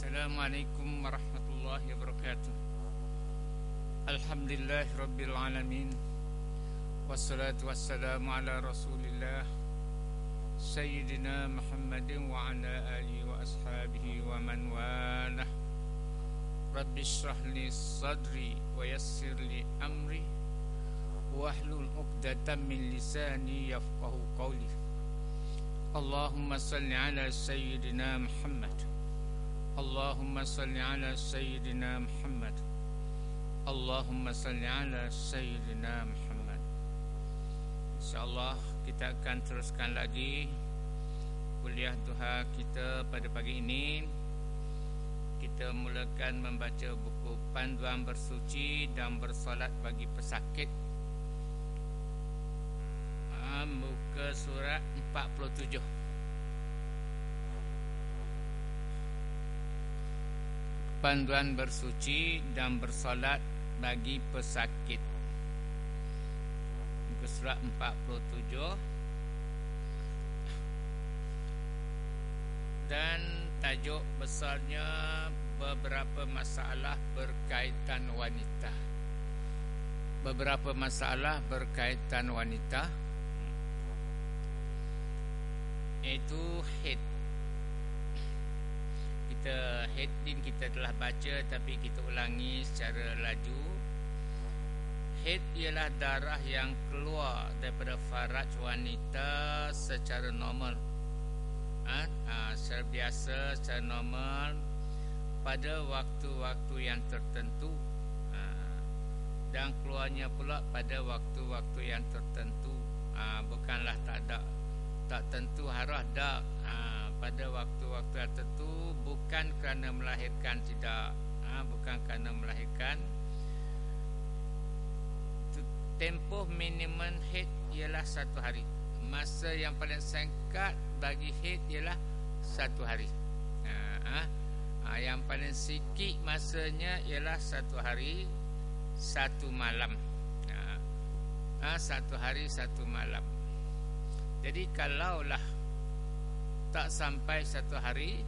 Assalamualaikum warahmatullahi wabarakatuh. Alhamdulillah rabbil alamin. Wassalatu wassalamu ala Rasulillah Sayyidina Muhammadin wa ala alihi wa ashabihi wa man walah. Rabbi shrah li sadri wa yassir li amri wahlul 'uqdatam min lisani yafqahu qawli. Allahumma salli ala Sayyidina Muhammad. Allahumma salli ala Sayyidina Muhammad. Allahumma salli ala Sayyidina Muhammad. InsyaAllah kita akan teruskan lagi kuliah duha kita pada pagi ini. Kita mulakan membaca buku Panduan Bersuci dan Bersolat bagi Pesakit, muka surat 47. Panduan bersuci dan bersolat bagi pesakit, muka surat 47. Dan tajuk besarnya beberapa masalah berkaitan wanita. Beberapa masalah berkaitan wanita, iaitu haid. Heading kita telah baca, tapi kita ulangi secara laju. Haid ialah darah yang keluar daripada faraj wanita secara normal, secara biasa, secara normal, pada waktu-waktu yang tertentu, dan keluarnya pula pada waktu-waktu yang tertentu. Bukanlah tak tentu, harus dak. Pada waktu-waktu tertentu, bukan kerana melahirkan, tidak. Bukan kerana melahirkan. Tempoh minimum haid ialah 1 hari. Masa yang paling singkat bagi haid ialah 1 hari. Yang paling sikit masanya ialah 1 hari 1 malam. 1 hari 1 malam. Jadi kalaulah tak sampai 1 hari,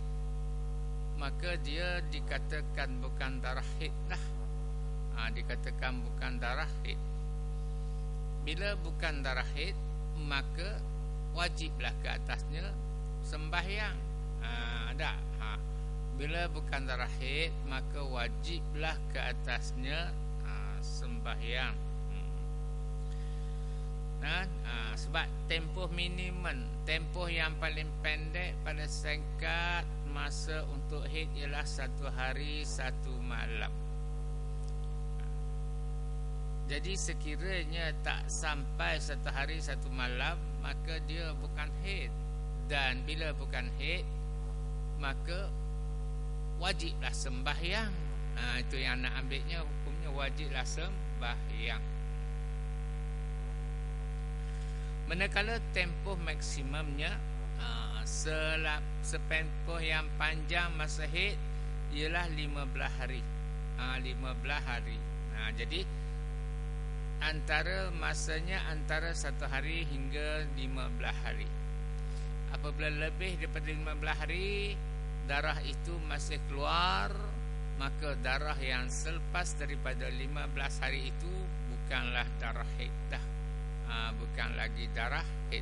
maka dia dikatakan bukan darah haid lah. Dikatakan bukan darah haid. Bila bukan darah haid, maka wajiblah ke atasnya sembahyang. Bila bukan darah haid, maka wajiblah ke atasnya sembahyang. Sebab tempoh minimum, tempoh yang paling pendek pada singkat masa untuk haid ialah 1 hari 1 malam. Jadi sekiranya tak sampai 1 hari 1 malam, maka dia bukan haid. Dan bila bukan haid, maka wajiblah sembahyang. Itu yang nak ambilnya, hukumnya wajiblah sembahyang. Manakala tempoh maksimumnya, setempoh yang panjang masa haid ialah 15 hari. 15 hari. Jadi masanya antara 1 hari hingga 15 hari. Apabila lebih daripada 15 hari darah itu masih keluar, maka darah yang selepas daripada 15 hari itu bukanlah darah haid dah. Bukan lagi darah haid.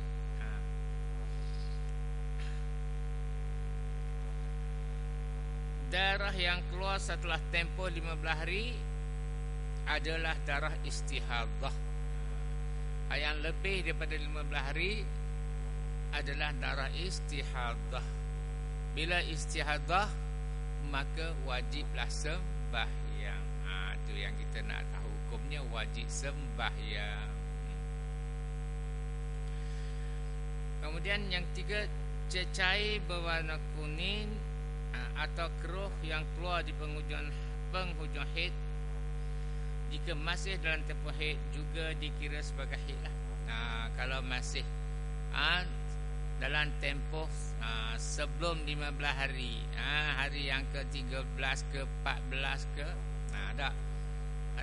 Darah yang keluar setelah tempoh 15 hari adalah darah istihadah. Yang lebih daripada 15 hari adalah darah istihadah. Bila istihadah, maka wajiblah sembahyang. Itu yang kita nak tahu, hukumnya wajib sembahyang. Kemudian yang 3, cecair berwarna kuning atau keruh yang keluar di penghujung haid, jika masih dalam tempoh haid, juga dikira sebagai haid lah. Kalau masih dalam tempoh sebelum 15 hari, hari yang ke-13 ke 14 ke, ada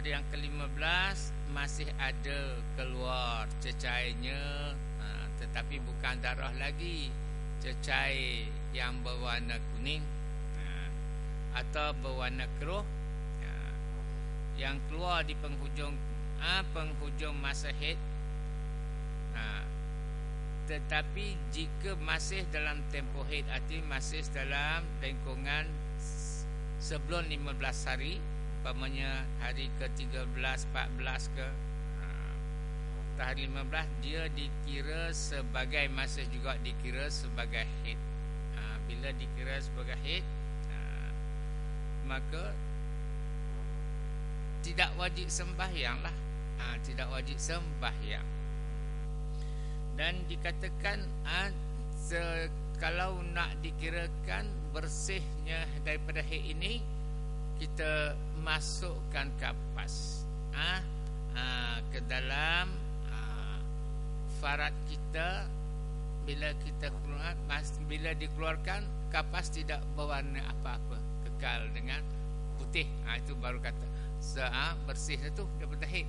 yang ke-15 masih ada keluar cecairnya, tetapi bukan darah lagi, cecair yang berwarna kuning. atau berwarna keruh, yang keluar di penghujung masa haid. Tetapi jika masih dalam tempoh haid, artinya masih dalam lingkungan sebelum 15 hari, umpamanya hari ke-13, 14 ke hari 15, dia dikira sebagai, masih juga dikira sebagai haid. Bila dikira sebagai haid, maka tidak wajib sembahyang lah. Tidak wajib sembahyang. Dan dikatakan kalau nak dikirakan bersihnya daripada haid ini, kita masukkan kapas ke dalam farad kita. Bila dikeluarkan, kapas tidak berwarna apa-apa, kekal dengan putih. Itu baru kata bersih itu daripada haid.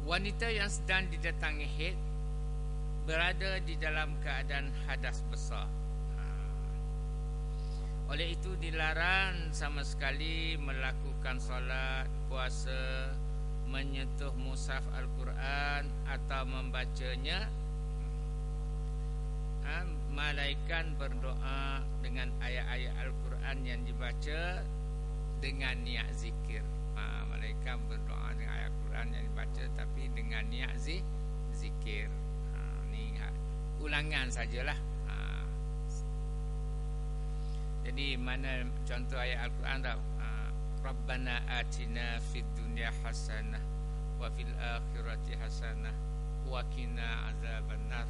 Wanita yang sedang didatangi haid berada di dalam keadaan hadas besar. Oleh itu dilarang sama sekali melakukan solat, puasa, menyentuh mushaf Al-Quran atau membacanya, malaikat berdoa dengan ayat-ayat Al-Quran yang dibaca dengan niat zikir. Malaikat berdoa dengan ayat Al-Quran yang dibaca tapi dengan niat zikir. Ni ulangan sajalah. Jadi mana contoh ayat Al-Quran tak? Rabbana atina fid dunya hasanah wa fil akhirati hasanah wa qina azabannar.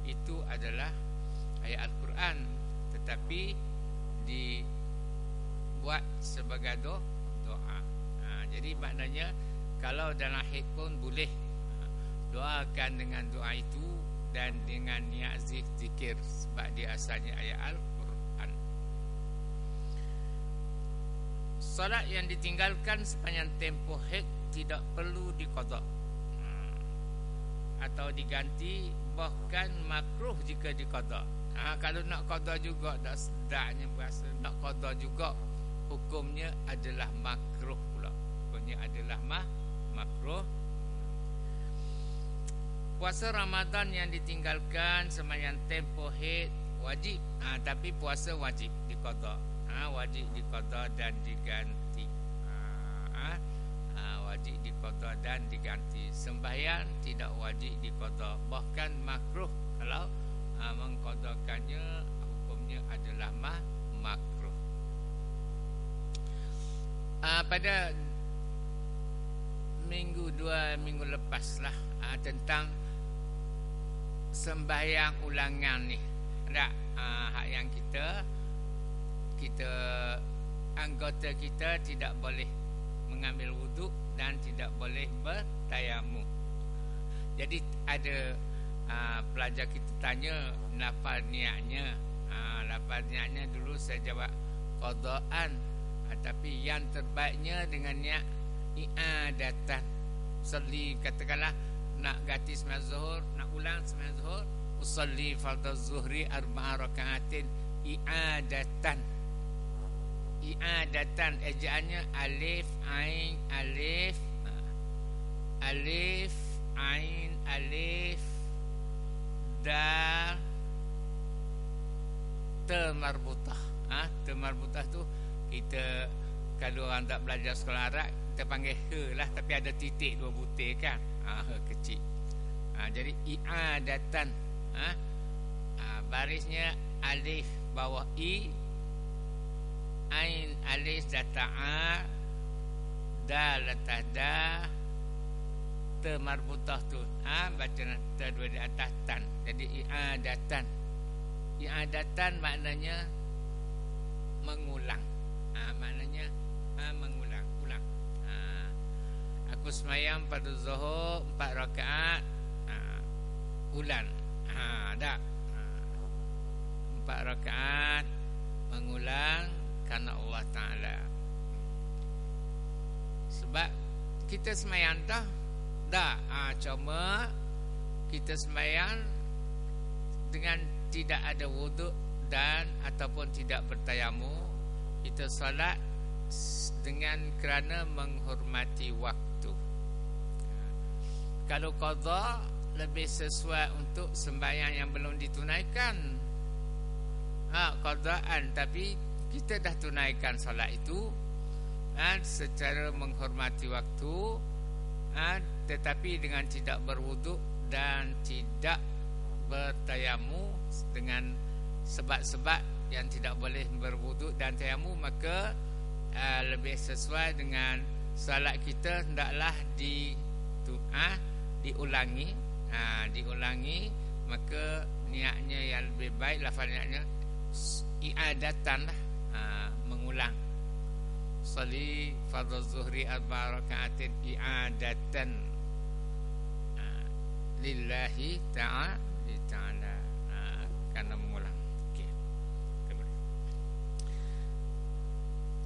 Itu adalah ayat Al-Quran, tetapi dibuat sebagai doa. Jadi maknanya kalau dalam haid pun boleh doakan dengan doa itu dan dengan niat zikir, sebab dia asalnya ayat Al-Quran. Solat yang ditinggalkan sepanjang tempoh haid tidak perlu diqada atau diganti, bahkan makruh jika diqada. Kalau nak qada juga tak sedapnya berasa, nak qada juga hukumnya adalah makruh pula. Hukumnya adalah makruh. Puasa Ramadan yang ditinggalkan sepanjang tempoh haid wajib, tapi puasa wajib diqada. Wajib diqada dan diganti. Wajib diqada dan diganti. Sembahyang tidak wajib diqada, bahkan makruh kalau mengqadakannya, hukumnya adalah makruh. Pada dua minggu lepas lah, tentang sembahyang ulangan ni, tak? Hak yang kita anggota kita tidak boleh mengambil wuduk dan tidak boleh bertayamum. Jadi ada pelajar kita tanya lafaz niatnya. Lafaz niatnya dulu saya jawab qadaan, tapi yang terbaiknya dengan niat i'adatan. Usalli, katakanlah nak ganti sembahyang zuhur, nak ulang sembahyang zuhur, usalli fardhu zuhri 4 rakaatin i'adatan. I'adatan, ejaannya alif ain alif, alif ain alif dal ta marbutah. Ta marbutah tu kita kalau orang tak belajar sekolah Arab kita panggil he lah, tapi ada titik 2 butir kan. He kecil. Jadi i'adatan. Barisnya alif bawah i, ain alif data'a, dal atas da, ta marbutah tu baca ta dua di atas tan. Jadi i'adatan. I'adatan maknanya mengulang. Maknanya mengulang, ulang. Aku semayang pada zuhur 4 rakaat, ulang. Tak. 4 rakaat mengulang kerana Allah Ta'ala. Sebab kita semayang dah. Cuma kita semayang dengan tidak ada wuduk dan ataupun tidak bertayamum, kita solat dengan kerana menghormati waktu. Kalau qada lebih sesuai untuk sembahyang yang belum ditunaikan. Qadaan, tapi kita dah tunaikan solat itu secara menghormati waktu, tetapi dengan tidak berwuduk dan tidak bertayamum dengan sebab-sebab yang tidak boleh berwuduk dan tayamum, maka lebih sesuai dengan solat kita hendaklah diulangi. Diulangi, maka niatnya yang lebih baik, lafaz niatnya i'adatan lah, mengulang. Sali fardhu zuhri arba'a raka'atin i'adatan lillahi ta'ala, karena mengulang. Okey.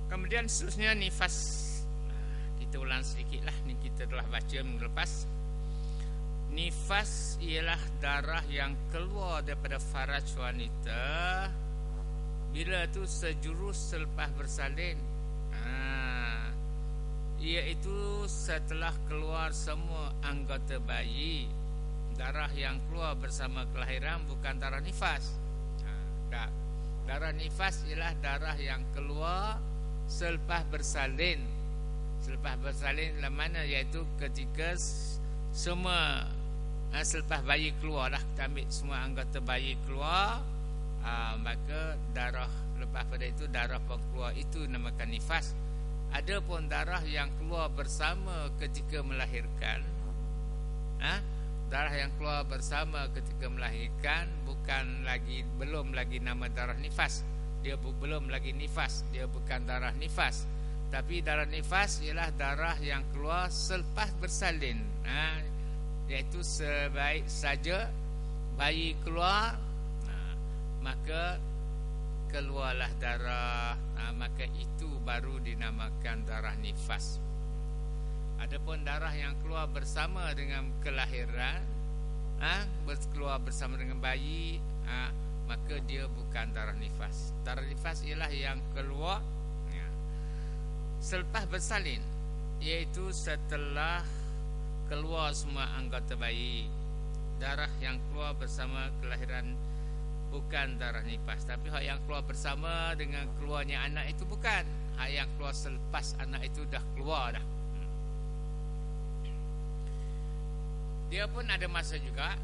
Kemudian seterusnya nifas. Kita ulang sedikitlah, ni kita telah baca minggu lepas. Nifas ialah darah yang keluar daripada faraj wanita bila tu sejurus selepas bersalin, iaitu setelah keluar semua anggota bayi. Darah yang keluar bersama kelahiran bukan darah nifas. Darah nifas ialah darah yang keluar selepas bersalin. Selepas bersalin dalam mana, iaitu ketika semua selepas bayi keluar lah, kita ambil semua anggota bayi keluar, maka darah lepas pada itu darah pun keluar, itu namakan nifas. Ada pun darah yang keluar bersama ketika melahirkan. Darah yang keluar bersama ketika melahirkan belum lagi nama darah nifas. Dia belum lagi nifas, dia bukan darah nifas. Tapi darah nifas ialah darah yang keluar selepas bersalin, iaitu sebaik saja bayi keluar, maka keluarlah darah, maka itu baru dinamakan darah nifas. Adapun darah yang keluar bersama dengan kelahiran, keluar bersama dengan bayi, maka dia bukan darah nifas. Darah nifas ialah yang keluar selepas bersalin, iaitu setelah keluar semua anggota bayi. Darah yang keluar bersama kelahiran bukan darah nifas. Tapi hak yang keluar bersama dengan keluarnya anak itu bukan. Hak yang keluar selepas anak itu dah keluar dah. Dia pun ada masa juga,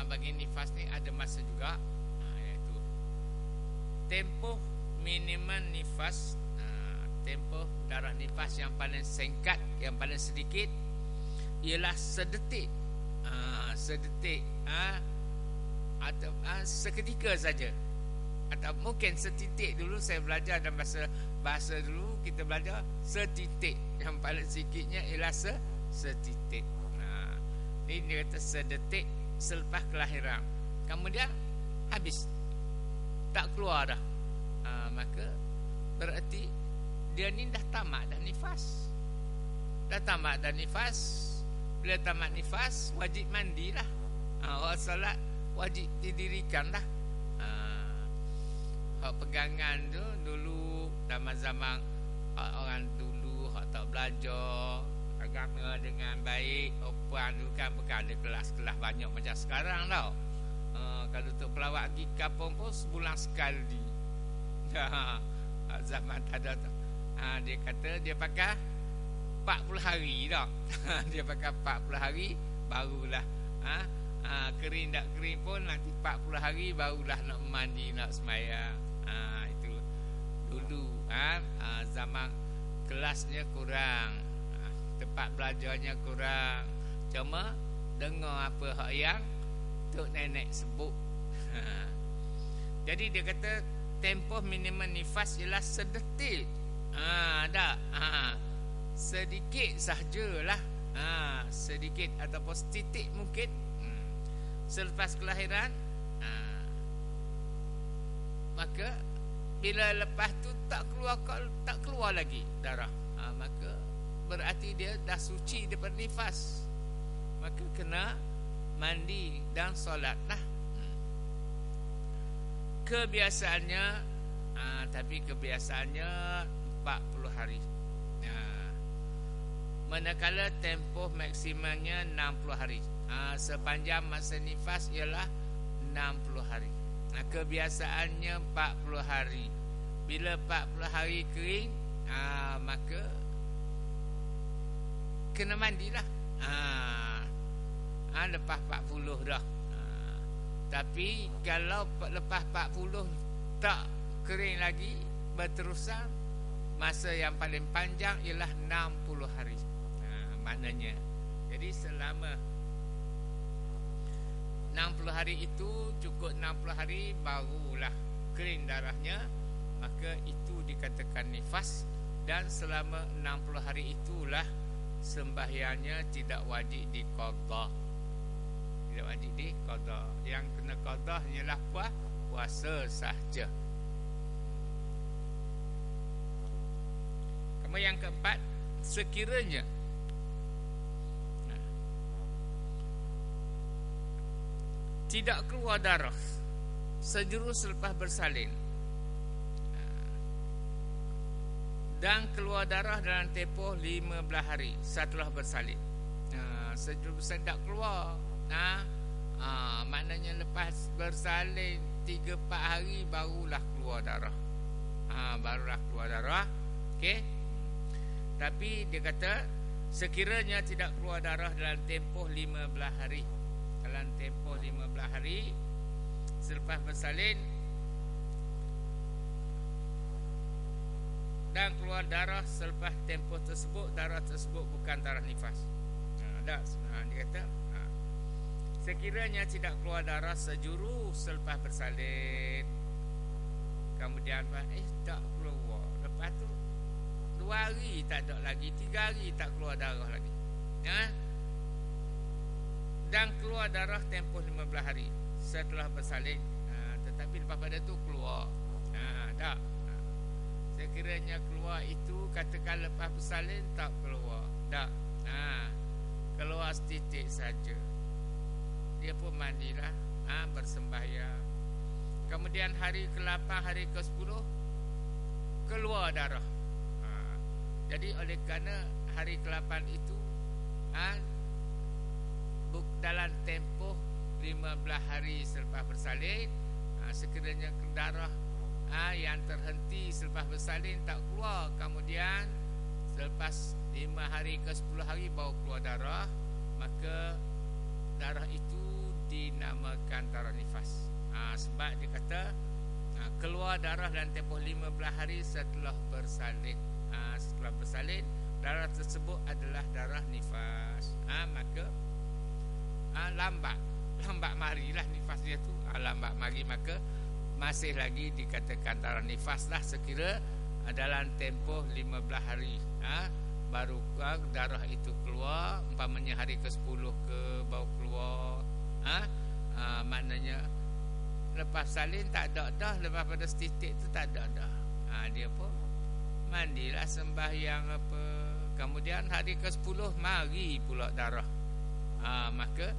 bagi nifas ni ada masa juga, iaitu tempoh minimum nifas. Tempoh darah nifas yang paling singkat, yang paling sedikit ialah sedetik. Sedetik atau seketika saja, atau mungkin setitik. Dulu saya belajar dalam bahasa dulu kita belajar setitik. Yang paling sikitnya ialah setitik. Ini dia kata sedetik selepas kelahiran, kemudian habis, tak keluar dah. Maka berarti dia ni dah tamat dah nifas. Dah tamat dah nifas. Bila tamat nifas, wajib mandilah. Orang solat wajib didirikan dah. Hak pegangan tu dulu zaman orang dulu, hak tak belajar agama dengan baik, puan dulu kan bukan ada kelas-kelas banyak macam sekarang tau. Kalau untuk pelawak pergi kampung pun sebulan sekali. Zaman tak ada tu. Dia kata dia pakai 40 hari dah. Dia pakai 40 hari barulah kering tak kering pun nanti 40 hari barulah nak mandi, nak sembahyang. Itu dulu. Zaman kelasnya kurang, tempat belajarnya kurang. Cuma dengar apa hak yang tok nenek sebut. Jadi dia kata tempoh minimum nifas ialah sedetik. Sedikit sahajalah, sedikit ataupun setitik mungkin selepas kelahiran. Maka bila lepas tu tak keluar lagi darah, maka berarti dia dah suci daripada nifas. Maka kena mandi dan solat lah. Kebiasaannya tapi kebiasaannya 40 hari. Manakala tempoh maksimumnya 60 hari. Sepanjang masa nifas ialah 60 hari. Kebiasaannya 40 hari. Bila 40 hari kering, maka kena mandilah. Lepas 40 dah. Tapi kalau lepas 40 tak kering lagi, berterusan, masa yang paling panjang ialah 60 hari. Maknanya, jadi selama 60 hari itu, cukup 60 hari barulah kering darahnya, maka itu dikatakan nifas. Dan selama 60 hari itulah sembahyangnya tidak wajib diqadha. Tidak wajib diqadha. Yang kena qadha hanyalah puasa sahaja. Kemudian yang keempat, sekiranya tidak keluar darah sejurus selepas bersalin dan keluar darah dalam tempoh 15 hari setelah bersalin. Sejurus bersalin tak keluar, maknanya lepas bersalin 3-4 hari barulah keluar darah. Barulah keluar darah. Okey. Tapi dia kata sekiranya tidak keluar darah dalam tempoh 15 hari. Dalam tempoh 15 hari selepas bersalin dan keluar darah selepas tempoh tersebut, darah tersebut bukan darah nifas. Dia kata sekiranya tidak keluar darah sejurus selepas bersalin, kemudian tak keluar, lepas tu 2 hari tak ada lagi, 3 hari tak keluar darah lagi, dan keluar darah tempoh 15 hari setelah bersalin, tetapi lepas pada tu keluar, tak. Sekiranya keluar itu, katakan lepas bersalin tak keluar, tak. Keluar setitik saja, dia pun mandilah, bersembahyang. Kemudian hari ke-8, hari ke-10 keluar darah. Jadi oleh kerana hari ke-8 itu dalam tempoh 15 hari selepas bersalin, sekiranya darah yang terhenti selepas bersalin tak keluar, kemudian selepas 5 hari ke 10 hari baru keluar darah, maka darah itu dinamakan darah nifas. Sebab dia kata keluar darah dalam tempoh 15 hari setelah bersalin. Setelah bersalin, darah tersebut adalah darah nifas. Maka lambat marilah nifas dia tu, lambat mari, maka masih lagi dikatakan darah nifas lah sekira dalam tempoh 15 hari baru darah itu keluar. Umpamanya hari ke-10 ke baru keluar, maknanya lepas salin tak ada dah, lepas pada setitik tu tak ada dah, dia pun mandilah, sembahyang apa. Kemudian hari ke-10 mari pula darah, maka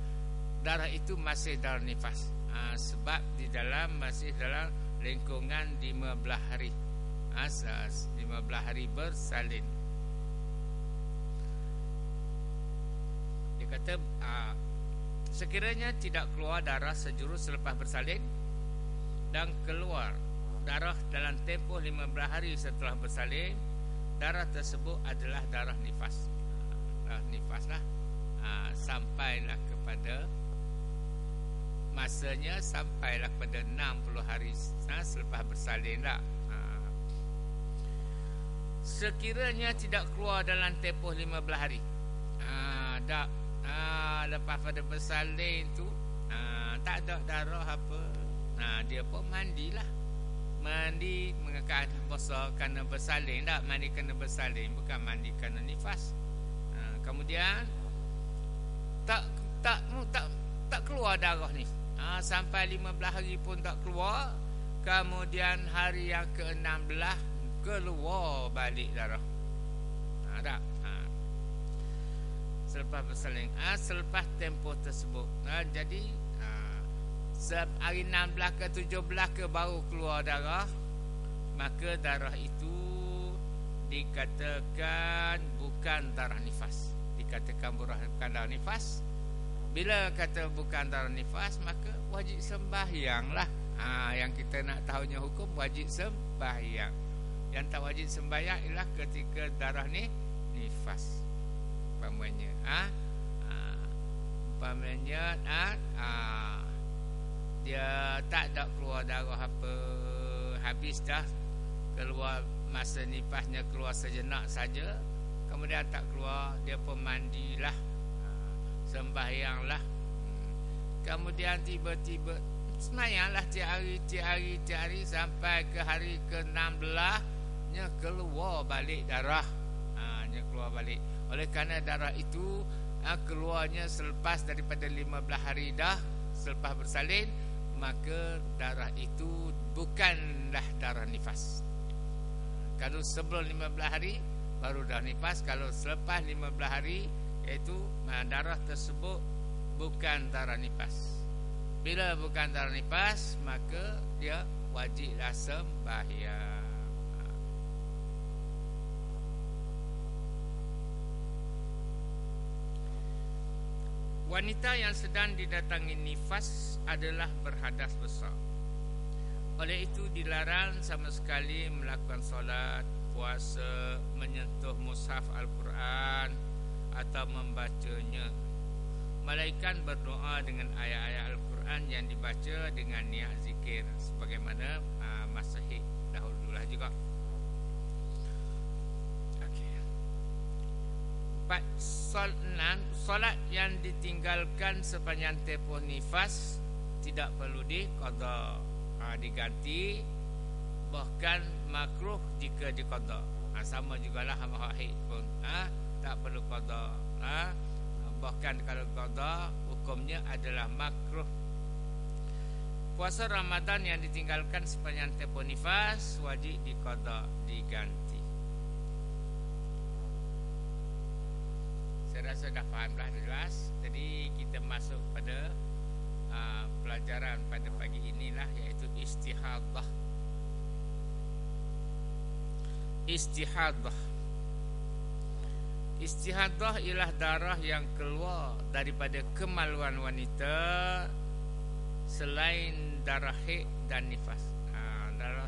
darah itu masih darah nifas, sebab di dalam masih dalam lingkungan 15 hari, 15 hari bersalin. Dia kata sekiranya tidak keluar darah sejurus selepas bersalin dan keluar darah dalam tempoh 15 hari setelah bersalin, darah tersebut adalah darah nifas. Darah nifas lah, sampailah kepada masanya, sampailah kepada 60 hari selepas bersalin lah. Sekiranya tidak keluar dalam tempoh 15 hari, lepas pada bersalin tu tak ada darah apa, dia pun mandilah. Mandi mengekat puasa kerana bersalin, tak mandi kerana bersalin, bukan mandi kerana nifas. Kemudian tak keluar darah ni, sampai 15 hari pun tak keluar. Kemudian hari yang ke-16 keluar balik darah, tak. Selepas bersalin, selepas tempoh tersebut, jadi hari 16 ke 17 ke baru keluar darah, maka darah itu dikatakan bukan darah nifas. Dikatakan bukan darah nifas. Bila kata bukan darah nifas, maka wajib sembahyang lah. Yang kita nak tahunya hukum wajib sembahyang. Yang tak wajib sembahyang ialah ketika darah ni nifas. Umpamanya dia tak ada keluar darah apa, habis dah keluar, masa nifasnya keluar sejenak saja, kemudian tak keluar, dia pun mandilah, sembahyanglah. Kemudian tiba-tiba semayanglah tiap hari sampai ke hari ke-16 nya keluar balik darah. Nya keluar balik. Oleh kerana darah itu keluarnya selepas daripada 15 hari dah selepas bersalin, maka darah itu bukanlah darah nifas. Kalau sebelum 15 hari baru darah nifas. Kalau selepas 15 hari, iaitu darah tersebut bukan darah nifas. Bila bukan darah nifas, maka dia wajiblah sembahyang. Wanita yang sedang didatangi nifas adalah berhadas besar. Oleh itu dilarang sama sekali melakukan solat, puasa, menyentuh mushaf Al-Quran atau membacanya. Malaikat berdoa dengan ayat-ayat Al-Quran yang dibaca dengan niat zikir, sebagaimana masa haid dahululah juga. Solat yang ditinggalkan sepanjang tempoh nifas tidak perlu diqada, diganti, bahkan makruh jika diqada. Sama jugalah hamba haid pun tak perlu qada. Bahkan kalau qada, hukumnya adalah makruh. Puasa Ramadan yang ditinggalkan sepanjang tempoh nifas wajib diqada, diganti. Saya rasa dah faham dah, jelas. Jadi kita masuk pada pelajaran pada pagi inilah, iaitu istihadah. Istihadah ialah darah yang keluar daripada kemaluan wanita selain darah haid dan nifas. Darah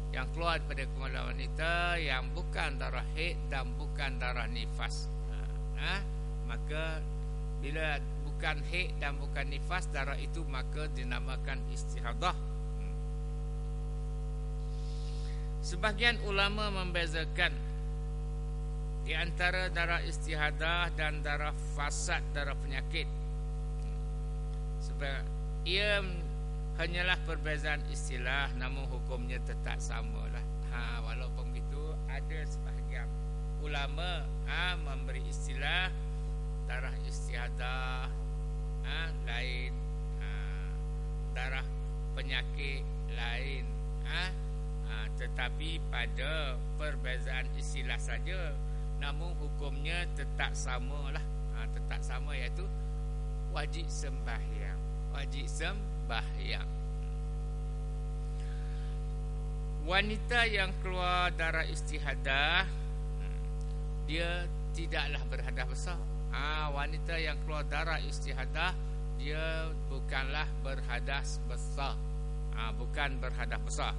yang keluar daripada kemaluan wanita yang bukan darah haid dan bukan darah nifas. Maka bila bukan haid dan bukan nifas darah itu, maka dinamakan istihadah. Sebahagian ulama membezakan di antara darah istihadah dan darah fasad, darah penyakit. Sebab ia hanyalah perbezaan istilah, namun hukumnya tetap samalah. Walaupun begitu, ada sebahagian ulama memberi istilah darah istihadah lain, darah penyakit lain, tetapi pada perbezaan istilah saja, namun hukumnya tetap samalah. Tetap sama, iaitu wajib sembahyang. Wajib sembahyang. Wanita yang keluar darah istihadah, dia tidaklah berhadas besar. Wanita yang keluar darah istihadah, dia bukanlah berhadas besar. Bukan berhadas besar.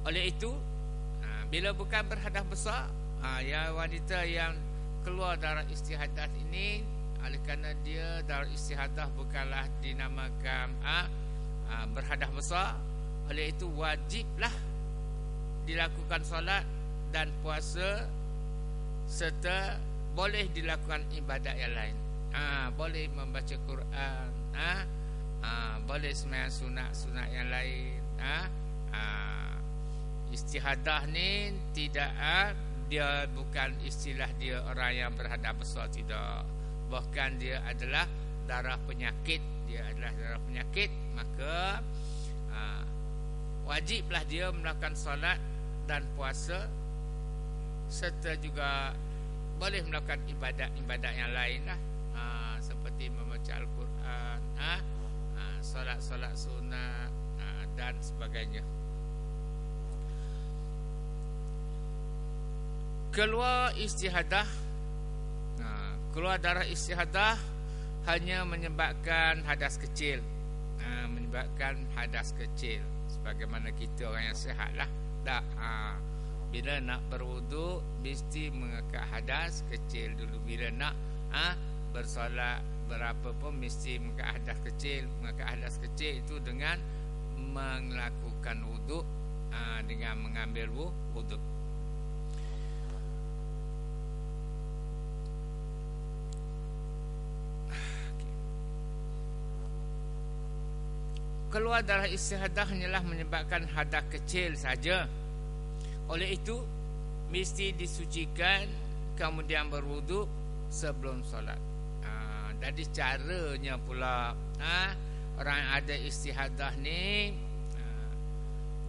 Oleh itu, bila bukan berhadas besar, ya wanita yang keluar darah istihadah ini, oleh kerana dia darah istihadah bukanlah dinamakan berhadas besar, oleh itu wajiblah dilakukan solat dan puasa, serta boleh dilakukan ibadat yang lain. Boleh membaca Quran, boleh sembahyang sunat-sunat yang lain. Istihadah ni tidak, dia bukan istilah dia orang yang berhadas besar, tidak. Bahkan dia adalah darah penyakit. Dia adalah darah penyakit, maka wajiblah dia melakukan solat dan puasa, serta juga boleh melakukan ibadat-ibadat yang lain lah, seperti membaca Al-Quran, solat solat sunat dan sebagainya. Keluar istihadah, keluar darah istihadah hanya menyebabkan hadas kecil, menyebabkan hadas kecil. Sebagaimana kita orang yang sihat lah, tak. Bila nak berwuduk mesti mengangkat hadas kecil dulu. Bila nak bersolat berapa pun mesti mengangkat hadas kecil. Mengangkat hadas kecil itu dengan melakukan wuduk, dengan mengambil wuduk. Keluar darah istihadah hanyalah menyebabkan hadas kecil saja. Oleh itu mesti disucikan kemudian berwuduk sebelum solat. Jadi caranya pula, orang ada istihadah ni,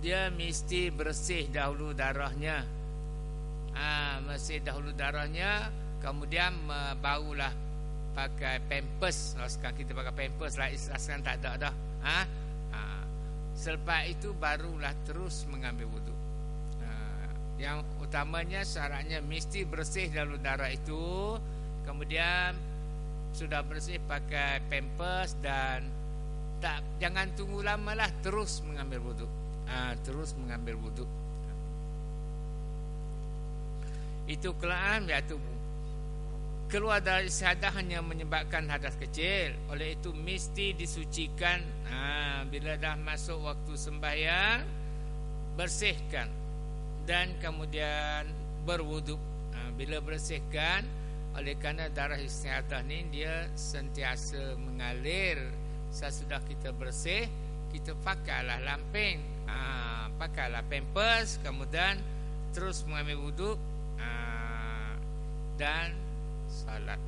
dia mesti bersih dahulu darahnya. Bersih dahulu darahnya, kemudian barulah pakai pampers. Sekarang kita pakai pampers lah, istilah sekarang tak ada dah. Selepas itu barulah terus mengambil wuduk. Yang utamanya syaratnya mesti bersih dahulu darah itu, kemudian sudah bersih pakai pampers dan jangan tunggu lama lah, terus mengambil wuduk. Terus mengambil wuduk. Itu kelaan, iaitu keluar dari istihadah hanya menyebabkan hadas kecil. Oleh itu mesti disucikan. Bila dah masuk waktu sembahyang, bersihkan dan kemudian berwuduk. Bila bersihkan, oleh kerana darah istihadah ni dia sentiasa mengalir. Sesudah kita bersih, kita pakailah lamping, pakailah pampers, kemudian terus mengambil wuduk dan salat.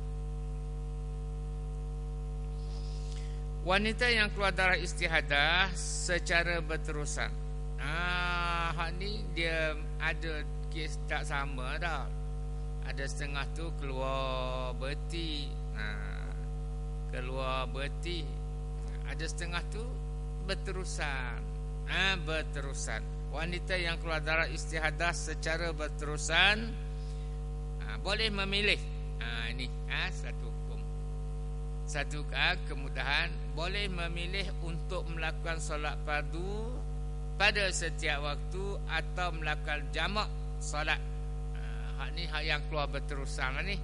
Wanita yang keluar darah istihadah secara berterusan, hak ni dia ada kes tak sama dah. Ada setengah tu keluar berti, keluar berti. Ada setengah tu berterusan, berterusan. Wanita yang keluar darah istihadah secara berterusan boleh memilih. Ini satu hukum, satu kemudahan. Boleh memilih untuk melakukan solat fardu pada setiap waktu atau melakukan jamak solat. Hak ni hak yang keluar berterusan lah ni.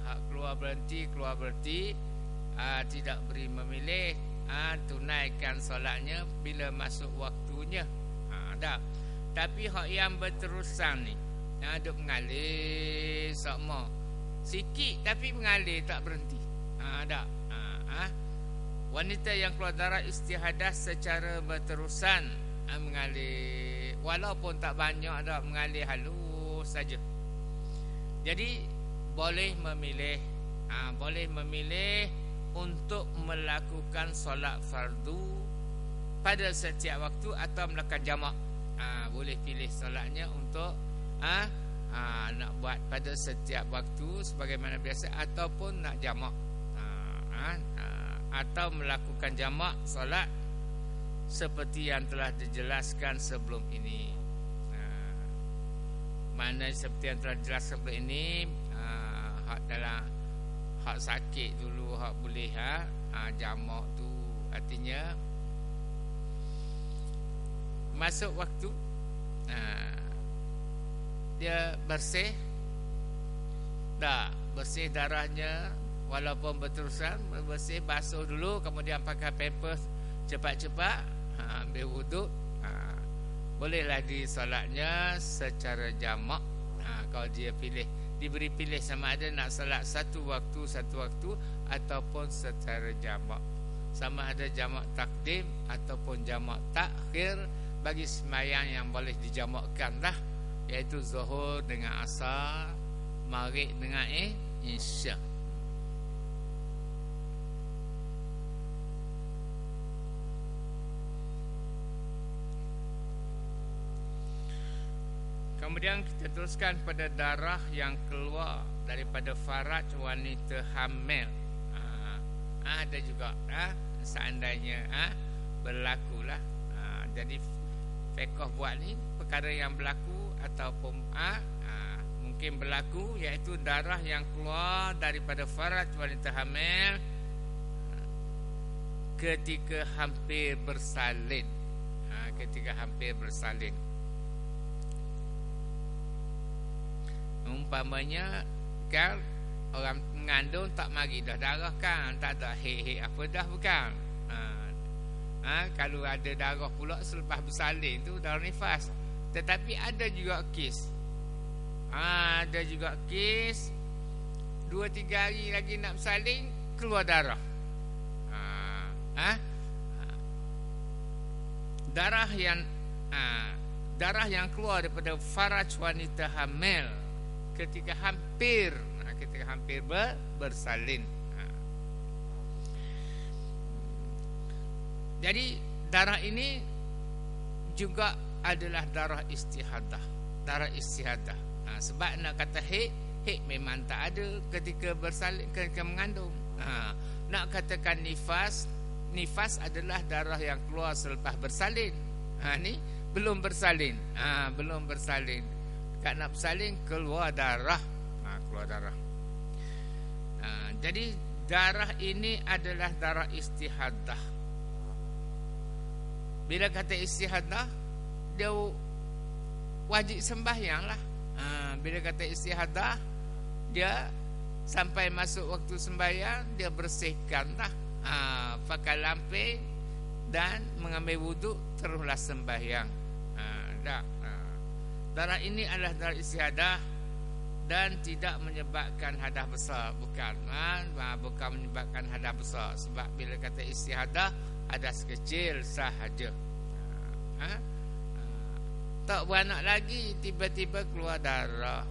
Hak keluar berhenti, tidak beri memilih, tunaikan solatnya bila masuk waktunya. Dah. Tapi hak yang berterusan ni, duk mengalir sama sikit tapi mengalir tak berhenti. Dah. Wanita yang keluar darah istihadah secara berterusan mengalir, walaupun tak banyak dah, mengalir halus saja. Jadi boleh memilih, boleh memilih untuk melakukan solat fardu pada setiap waktu atau melakukan jamak. Boleh pilih solatnya untuk nak buat pada setiap waktu sebagaimana biasa, ataupun nak jamak, atau melakukan jamak solat seperti yang telah dijelaskan sebelum ini. Mana seperti yang telah dijelaskan sebelum ini, hak dalam hak sakit dulu, hak boleh jamak tu, artinya masuk waktu, dia bersih dah, bersih darahnya walaupun berterusan, bersih, basuh dulu, kemudian pakai pampers cepat-cepat, ambil wuduk, bolehlah disolatnya secara jamak. Kalau dia pilih, diberi pilih sama ada nak solat satu waktu ataupun secara jamak, sama ada jamak takdim ataupun jamak takhir bagi sembahyang yang boleh dijamakkan lah, iaitu zuhur dengan asar, maghrib dengan isya. Kemudian kita teruskan pada darah yang keluar daripada faraj wanita hamil. Ada juga seandainya berlakulah. Jadi fiqh buat ni perkara yang berlaku ataupun mungkin berlaku, iaitu darah yang keluar daripada faraj wanita hamil ketika hampir bersalin. Ketika hampir bersalin, umpamanya kan orang mengandung tak mari dah darah kan, tak ada hek apa dah bukan. Kalau ada darah pula selepas bersalin tu darah nifas. Tetapi ada juga kes, ada juga kes 2-3 hari lagi nak bersalin keluar darah. Darah yang keluar daripada faraj wanita hamil ketika hampir bersalin. Jadi darah ini juga adalah darah istihadah. Sebab nak kata hek memang tak ada ketika bersalin, ketika mengandung. Nak katakan nifas adalah darah yang keluar selepas bersalin. Ni belum bersalin. Belum bersalin. Kat nak bersalin keluar darah. Jadi darah ini adalah darah istihadah. Bila kata istihadah, dia wajib sembahyang lah. Bila kata istihadah, dia sampai masuk waktu sembahyang, dia bersihkan lah, pakai lampin dan mengambil wuduk, teruslah sembahyang. Darah ini adalah darah istihadah dan tidak menyebabkan hadas besar. Bukan menyebabkan hadas besar. Sebab bila kata istihadah, hadas kecil sahaja. Tak beranak lagi, tiba-tiba keluar darah.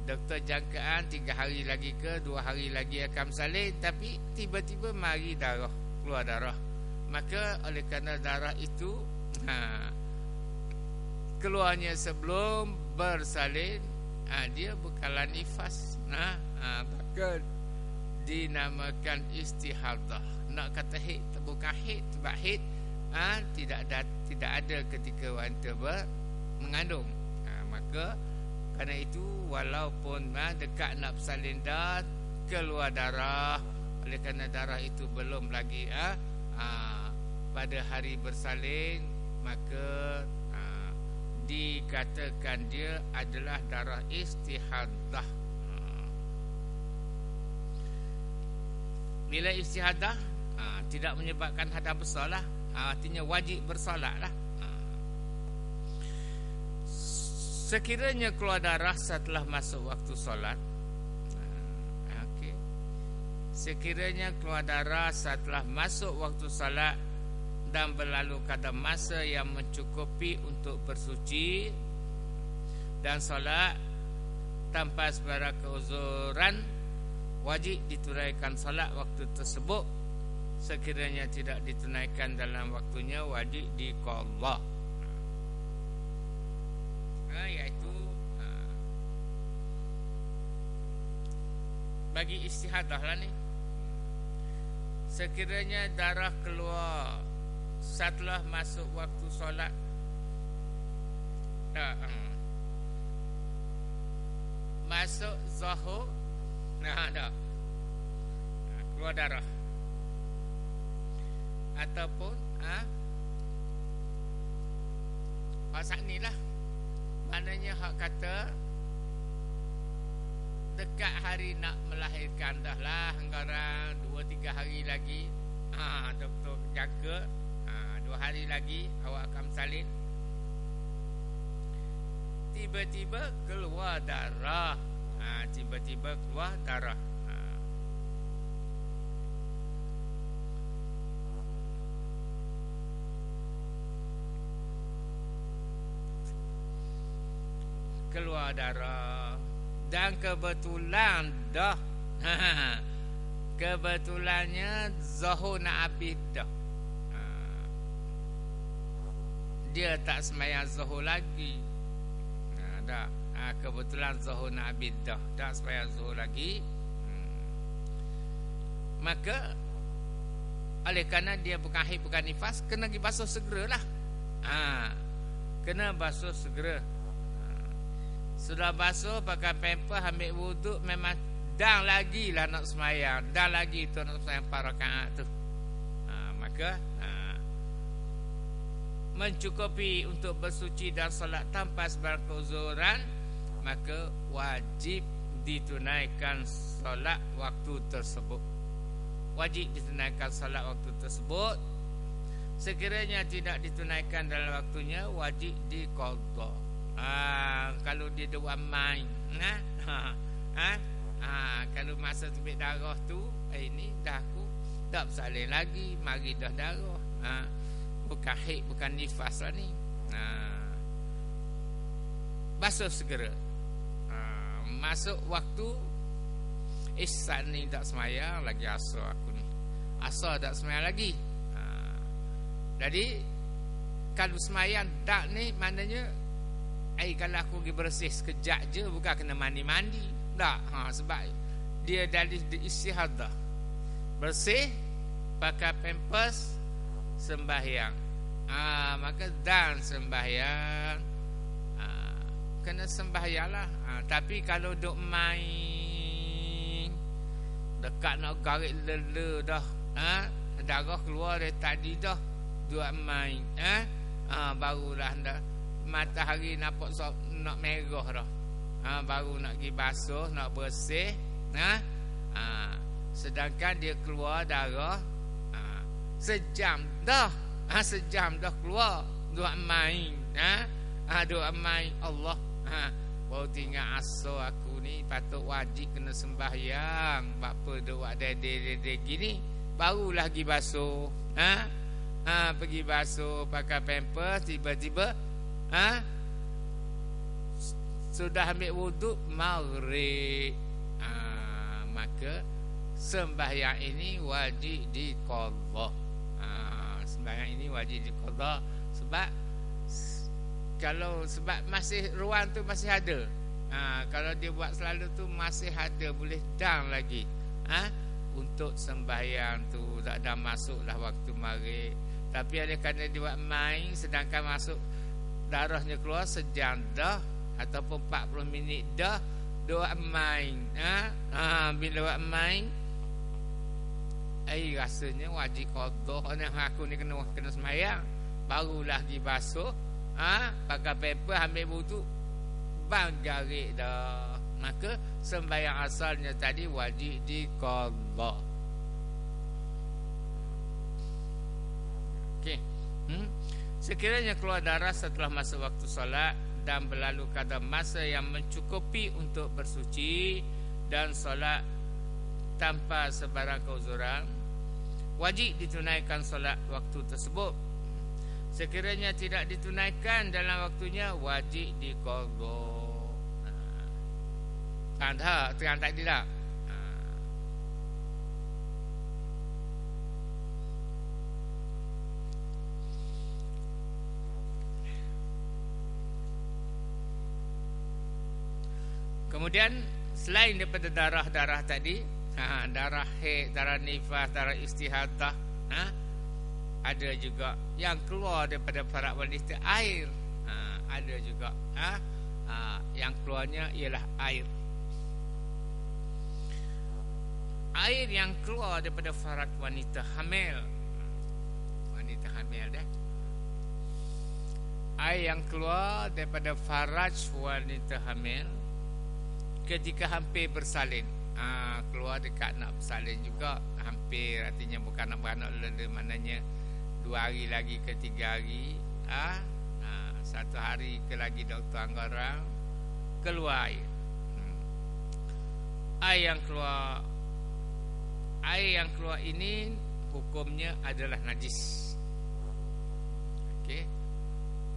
Doktor jangkaan 3 hari lagi ke 2 hari lagi akan bersalin, tapi tiba-tiba mari darah, keluar darah. Maka oleh kerana darah itu keluarnya sebelum bersalin, dia bukanlah nifas. Maka dinamakan istihadah. Nak kata haid, bukan haid. Sebab haid tidak ada ketika wanita mengandung. Maka kerana itu walaupun dekat nak bersalin dah keluar darah, oleh kerana darah itu belum lagi pada hari bersalin, maka dikatakan dia adalah darah istihadah. Bila istihadah tidak menyebabkan hadas besar lah, artinya wajib bersolat lah. Sekiranya keluar darah setelah masuk waktu solat, sekiranya keluar darah setelah masuk waktu solat dan berlalu kadar masa yang mencukupi untuk bersuci dan solat tanpa sebarang keuzuran, wajib ditunaikan solat waktu tersebut. Sekiranya tidak ditunaikan dalam waktunya, wajib diqadha. Iaitu bagi istihadah lah ni. Sekiranya darah keluar setelah masuk waktu solat, masuk zuhur, keluar darah, ataupun saat ni lah, maknanya hak kata dekat hari nak melahirkan dah lah, anggaran 2-3 hari lagi, doktor jaga 2 hari lagi awak akan bersalin, tiba-tiba keluar darah. Tiba-tiba keluar darah. Keluar darah dan kebetulan dah kebetulannya zuhur nak habis dah, dia tak sembahyang zuhur lagi. Kebetulan zuhur nak habis dah, tak sembahyang zuhur lagi. Maka Oleh kerana dia bukan haid bukan nifas, kena pergi basuh segeralah. Kena basuh segera. Sudah basuh pakai pamper, ambil wuduk, memang dah lagi lah nak semayang, dah lagi tu nak semayang 4 rakaat tu. Maka mencukupi untuk bersuci dan solat tanpa sebarang keuzuran, maka wajib ditunaikan solat waktu tersebut. Wajib ditunaikan solat waktu tersebut. Sekiranya tidak ditunaikan dalam waktunya, wajib diqadha. Kalau dia dua main, kalau masa terbit darah tu, ini dah aku tak bersalin lagi, mari dah darah. Bukan haid, bukan nifas lah ni. Basuh segera. Masuk waktu Ihsan ni tak semayang lagi, asar aku ni, asar tak semayang lagi. Jadi kalau semayang tak ni, maknanya kalau aku pergi bersih sekejap je, bukan kena mandi-mandi. Tak, sebab dia dari istihadah, bersih, pakai pampers, sembahyang. Maka dan sembahyang, kena sembahyang lah. Tapi kalau duk main, dekat nak garik lela dah, darah keluar dari tadi dah, duk main, barulah dah matahari nampak nak merah dah, baru nak pergi basuh, nak bersih. Sedangkan dia keluar darah sejam dah, sejam dah keluar, duk main, duk main. Allah, baru tinggal asar aku ni, patut wajib kena sembahyang. Bapa duk buat dede gini, barulah pergi basuh. Pergi basuh pakai pampers, tiba-tiba sudah ambil wuduk maghrib. Maka sembahyang ini wajib diqadha. Sembahyang ini wajib diqadha. Sebab masih ruang tu masih ada. Kalau dia buat selalu tu masih ada, boleh dang lagi. Untuk sembahyang tu tak dah masuklah waktu maghrib. Tapi ada kerana dia buat main, sedangkan masuk darahnya keluar sejam dah ataupun 40 minit dah, dia buat main. Bila buat main, rasanya wajib qadha. Aku ni kena sembahyang, barulah pergi basuh, pakai paper, ambil wuduk, bang garik dah. Maka sembahyang asalnya tadi wajib diqadha. Okey. Sekiranya keluar darah setelah masuk waktu solat dan berlalu kadar masa yang mencukupi untuk bersuci dan solat tanpa sebarang keuzuran, wajib ditunaikan solat waktu tersebut. Sekiranya tidak ditunaikan dalam waktunya, wajib diqadha. Terang tadi tak? Kemudian selain daripada darah-darah tadi, darah haid, darah nifas, darah istihadah, ada juga yang keluar daripada para wanita, air. Ada juga yang keluarnya ialah air. Air yang keluar daripada faraj wanita hamil. Wanita hamil dah. Air yang keluar daripada faraj wanita hamil ketika hampir bersalin. Keluar dekat nak bersalin juga. Hampir, artinya bukan nak beranak leda, maknanya 2 hari lagi ke 3 hari, 1 hari ke lagi doktor anggaran, keluar air. Air yang keluar ini hukumnya adalah najis. Okey.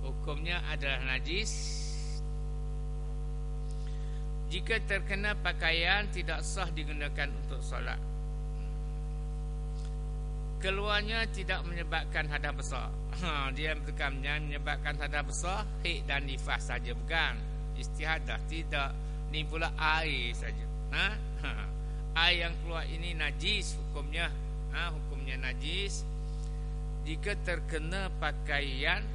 Hukumnya adalah najis. Jika terkena pakaian, tidak sah digunakan untuk solat. Keluarnya tidak menyebabkan hadas besar. Dia bukannya menyebabkan hadas besar, haid dan nifas saja, bukan istihadah, tidak. Ni pula air saja. Air yang keluar ini najis hukumnya. Hukum hukumnya najis jika terkena pakaian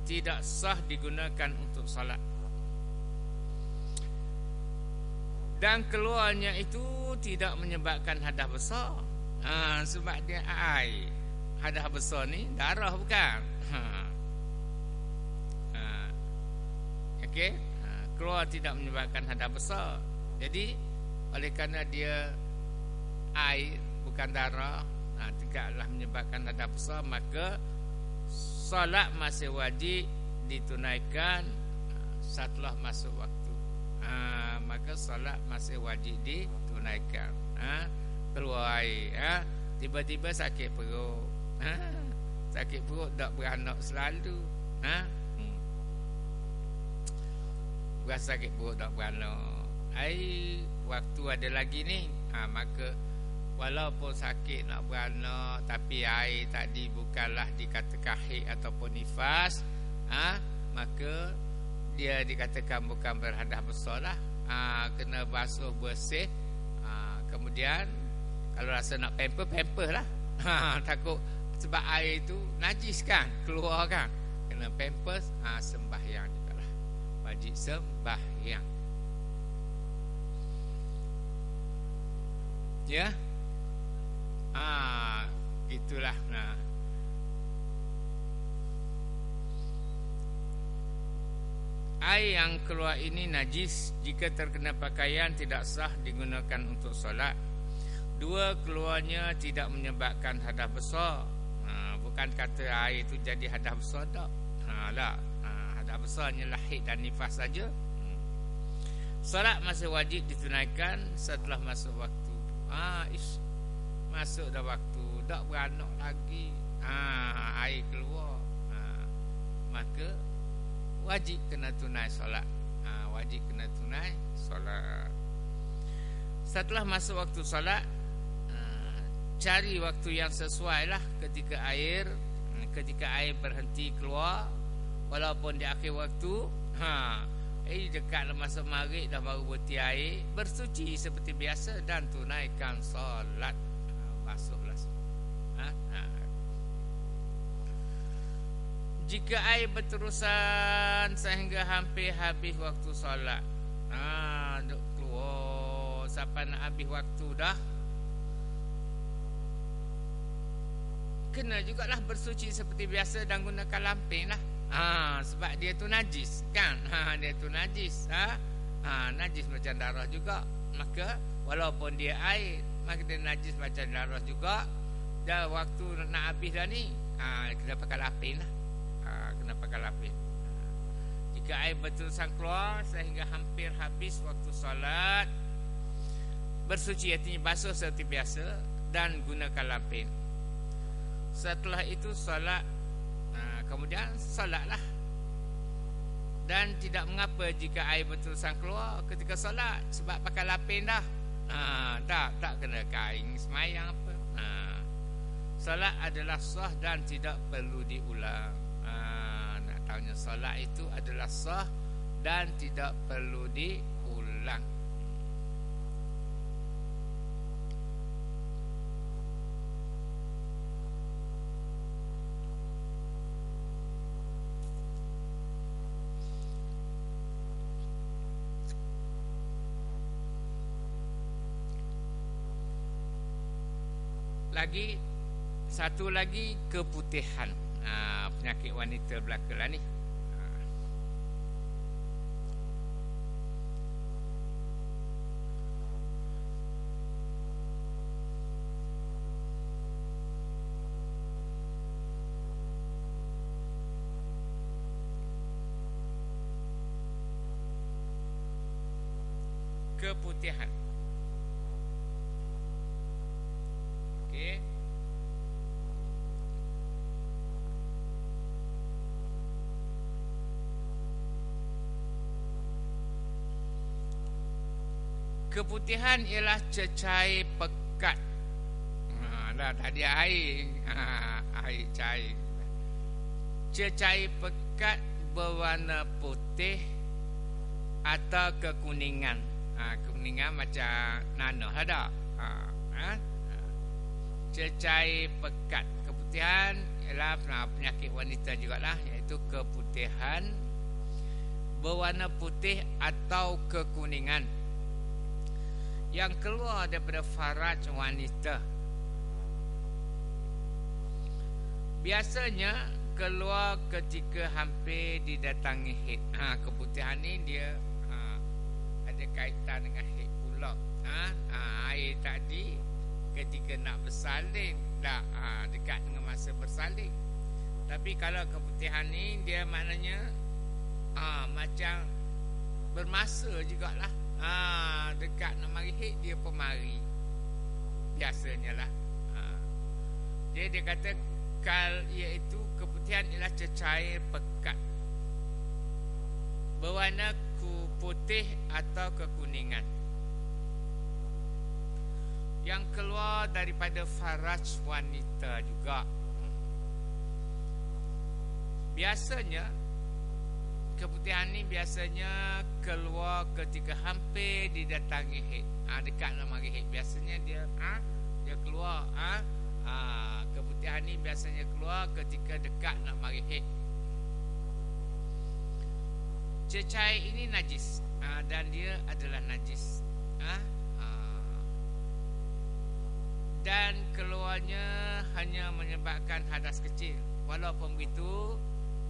tidak sah digunakan untuk solat. Dan keluarnya itu tidak menyebabkan hadas besar. Sebab dia air. Hadas besar ni darah bukan. Okey. Keluar tidak menyebabkan hadas besar. Jadi oleh kerana dia air bukan darah, tidaklah menyebabkan hadas besar, maka solat masih wajib ditunaikan setelah masuk waktu. Maka solat masih wajib ditunaikan. Keluar air, tiba-tiba sakit perut. Sakit perut tak beranak selalu. Berasa sakit perut tak beranak. Air waktu ada lagi ni, maka walaupun sakit nak beranak, tapi air tadi bukanlah dikatakan haid ataupun nifas, maka dia dikatakan bukan berhadas besar lah. Kena basuh bersih. Kemudian kalau rasa nak pamper lah. Takut sebab air itu najis kan, keluar kan, kena pampers. Sembahyang jugalah, wajib sembahyang. Ya. Itulah. Air yang keluar ini najis jika terkena pakaian tidak sah digunakan untuk solat. Dua, keluarnya tidak menyebabkan hadas besar. Bukan kata air itu jadi hadas besar tak. Tak. Hadas besarnya haid dan nifas saja. Solat masih wajib ditunaikan setelah masuk waktu. Masuk dah waktu, tak beranak lagi, air keluar, maka wajib kena tunai solat. Wajib kena tunai solat. Setelah masuk waktu solat, cari waktu yang sesuai lah. Ketika air berhenti keluar, walaupun di akhir waktu, dekat masuk maghrib dah baru berhenti air, bersuci seperti biasa dan tunaikan solat. Basuhlah. Jika air berterusan sehingga hampir habis waktu solat, duk keluar sampai nak habis waktu dah, kena jugalah bersuci seperti biasa dan gunakan lampin lah. Sebab dia tu najis kan. Dia tu najis. Najis macam darah juga. Maka walaupun dia air, maka dia najis macam darah juga. Dah waktu nak habis dah ni, kena pakai lapin lah. Kena pakai lapin. Jika air berterusan keluar sehingga hampir habis waktu solat, bersuci, artinya basuh seperti biasa dan gunakan lapin. Setelah itu solat, kemudian solatlah. Dan tidak mengapa jika air berterusan keluar ketika solat, sebab pakai lapin dah. Tak kena kain semayang apa. Solat adalah sah dan tidak perlu diulang. Nak tahunya solat itu adalah sah dan tidak perlu diulang. Lagi satu lagi, keputihan. Penyakit wanita belaka lah ni. Keputihan. Okey. Keputihan ialah cecair pekat. Tadi air. Air cair. Cecair pekat berwarna putih atau kekuningan. Kekuningan macam nanah ada. cecair pekat. Keputihan ialah penyakit wanita jugalah, iaitu keputihan berwarna putih atau kekuningan yang keluar daripada faraj wanita. Biasanya keluar ketika hampir didatangi haid. Keputihan ni dia ada kaitan dengan haid pula. Air tadi ketika nak bersalin dah dekat dengan masa bersalin. Tapi kalau keputihan ni dia maknanya macam bermasa jugalah. Dekat nak mari haid dia pun mari. Biasanya lah. Jadi dia kata iaitu keputihan ialah cecair pekat berwarna putih atau kekuningan yang keluar daripada faraj wanita juga. Biasanya keputihan ni biasanya keluar ketika hampir didatangi haid. Dekat nak mari haid biasanya dia keluar. Keputihan ni biasanya keluar ketika dekat nak mari haid. Cecair ini najis, dan dia adalah najis. Dan keluarnya hanya menyebabkan hadas kecil. Walaupun begitu,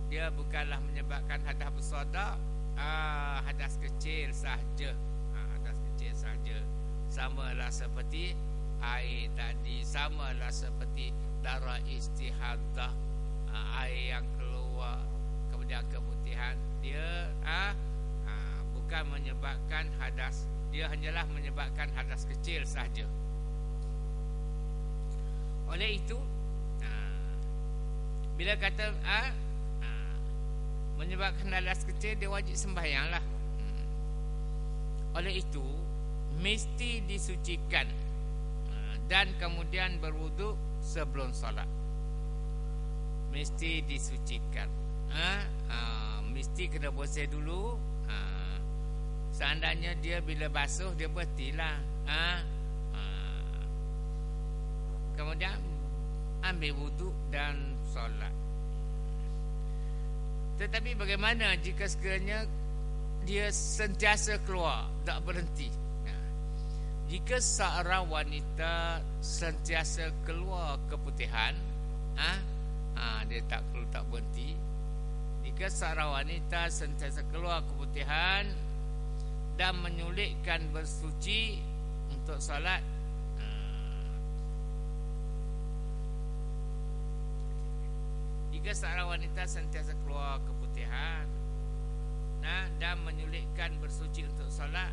dia bukanlah menyebabkan hadas besar dah. Hadas kecil sahaja. Hadas kecil sahaja. Samalah seperti air tadi, samalah seperti darah istihadah, air yang keluar kemudian keputihan. Dia bukan menyebabkan hadas, dia hanyalah menyebabkan hadas kecil sahaja. Oleh itu, bila kata menyebabkan hadas kecil, dia wajib sembahyanglah. Oleh itu mesti disucikan dan kemudian berwuduk sebelum solat. Mesti disucikan. Mesti kena bersih dulu. Seandainya dia bila basuh, dia berhentilah. Kemudian ambil wuduk dan solat. Tetapi bagaimana jika sekiranya dia sentiasa keluar, tak berhenti? Jika seorang wanita sentiasa keluar keputihan, dia tak berhenti. Jika seorang wanita sentiasa keluar keputihan dan menyulitkan bersuci untuk solat, jika seorang wanita sentiasa keluar keputihan dan menyulitkan bersuci untuk solat,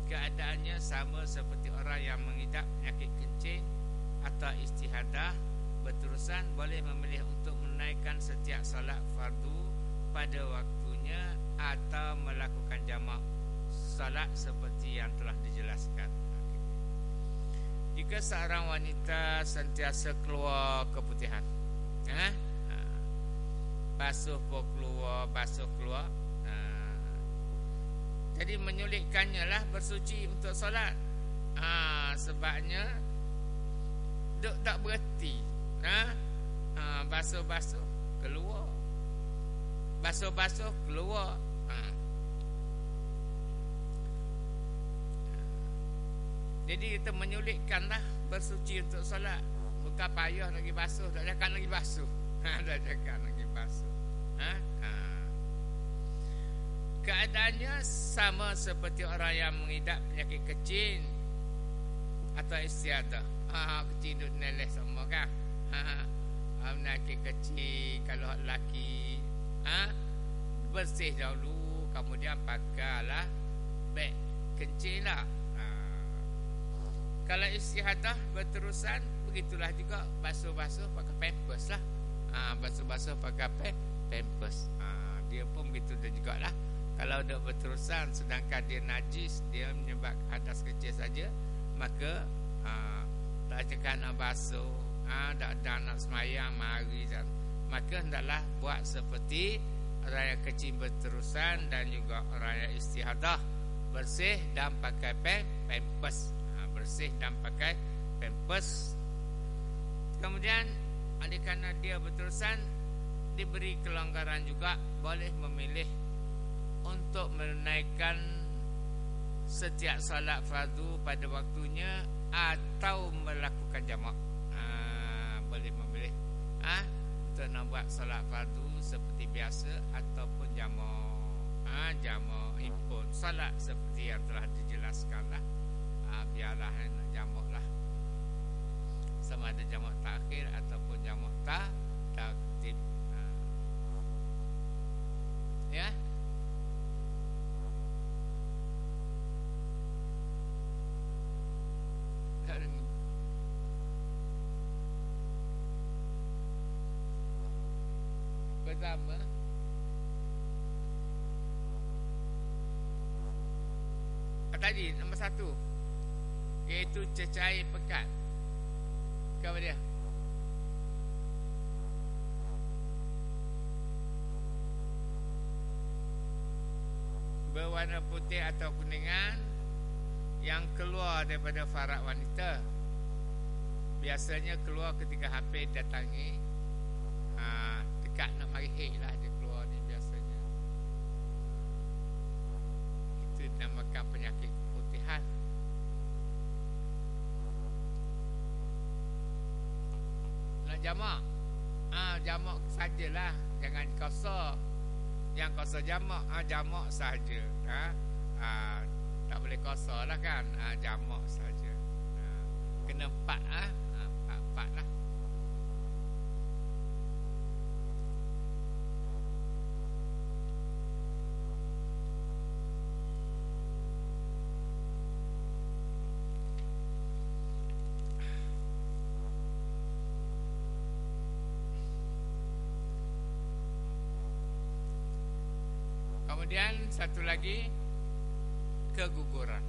keadaannya sama seperti orang yang mengidap penyakit kencing atau istihadah berterusan, boleh memilih untuk menunaikan setiap solat fardu pada waktunya atau melakukan jamak solat seperti yang telah dijelaskan. Jika seorang wanita sentiasa keluar keputihan, basuh pun keluar, basuh keluar, jadi menyulitkannya lah bersuci untuk solat. Sebabnya duk tak berhenti. Basuh-basuh keluar, basuh-basuh keluar. Jadi kita menyulitkanlah bersuci untuk solat. Bukan payah lagi basuh, tak cakap lagi basuh. Tak cakap lagi basuh. Keadaannya sama seperti orang yang mengidap penyakit kecil atau istiadah. Kecil duduk neleh semua kan. Penyakit kecil, kalau lelaki bersih dahulu, kemudian pakailah beg kencing lah. Kalau istiadah berterusan, begitulah juga, basuh-basuh pakai pampers lah. Basuh-basuh pakai pampers. Dia pun begitu juga lah. Kalau dah berterusan sedangkan dia najis, dia menyebabkan hadas kecil saja, maka tak cakap nak basuh, dah nak semayang, mari, maka hendaklah buat seperti orang yang kecil berterusan dan juga orang yang istihadah, bersih dan pakai pampers. Bersih dan pakai pampers. Kemudian oleh kerana dia berterusan, diberi kelonggaran juga, boleh memilih untuk menunaikan setiap solat fardu pada waktunya atau melakukan jamak. Boleh memilih untuk nak buat solat fardu seperti biasa ataupun jamak. Jamak impun solat seperti yang telah dijelaskan lah. Biarlah nak jamak lah, sama ada jamak takhir ataupun jamak taktib. Ya. Pertama, tadi nombor 1, iaitu cecair pekat. Apa dia? Berwarna putih atau kuningan yang keluar daripada faraj wanita. Biasanya keluar ketika hampir datangi dekat nak mari haid lah dia keluar ni biasanya. Itu dinamakan penyakit keputihan. Nak jamak, jamak sajalah, jangan qasar. Yang qasar jamak, jamak saja. Tak boleh qasar lah kan. Jamak saja. Kena 4 4 lah. Kemudian satu lagi, keguguran.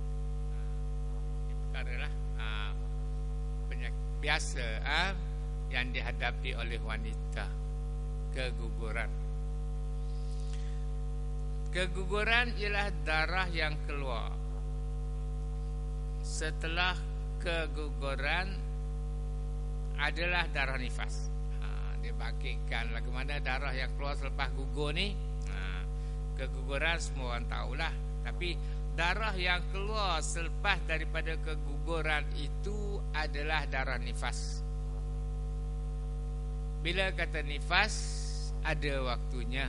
Ini perkara lah penyakit biasa yang dihadapi oleh wanita. Keguguran. Keguguran ialah darah yang keluar setelah keguguran adalah darah nifas. Dia bangkitkan lagu mana darah yang keluar selepas gugur ni. Keguguran semua orang tahulah. Tapi darah yang keluar selepas daripada keguguran itu adalah darah nifas. Bila kata nifas, ada waktunya.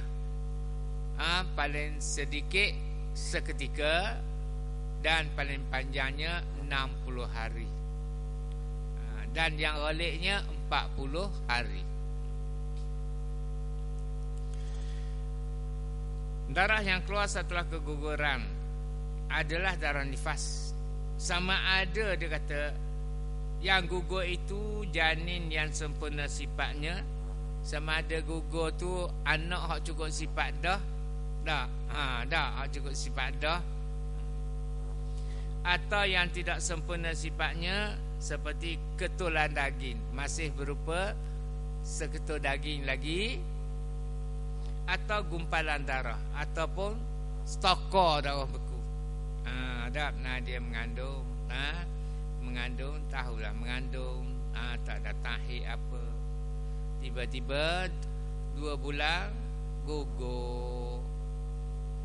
Paling sedikit seketika dan paling panjangnya 60 hari. Dan yang ghaliknya 40 hari. Darah yang keluar setelah keguguran adalah darah nifas. Sama ada dia kata yang gugur itu janin yang sempurna sifatnya, sama ada gugur tu anak hak cukup sifat dah hak cukup sifat dah, atau yang tidak sempurna sifatnya seperti ketulan daging, masih berupa seketul daging lagi, atau gumpalan darah ataupun stokor darah beku. Dia mengandung, tahulah mengandung, tak ada tahik apa. Tiba-tiba 2 bulan gugur.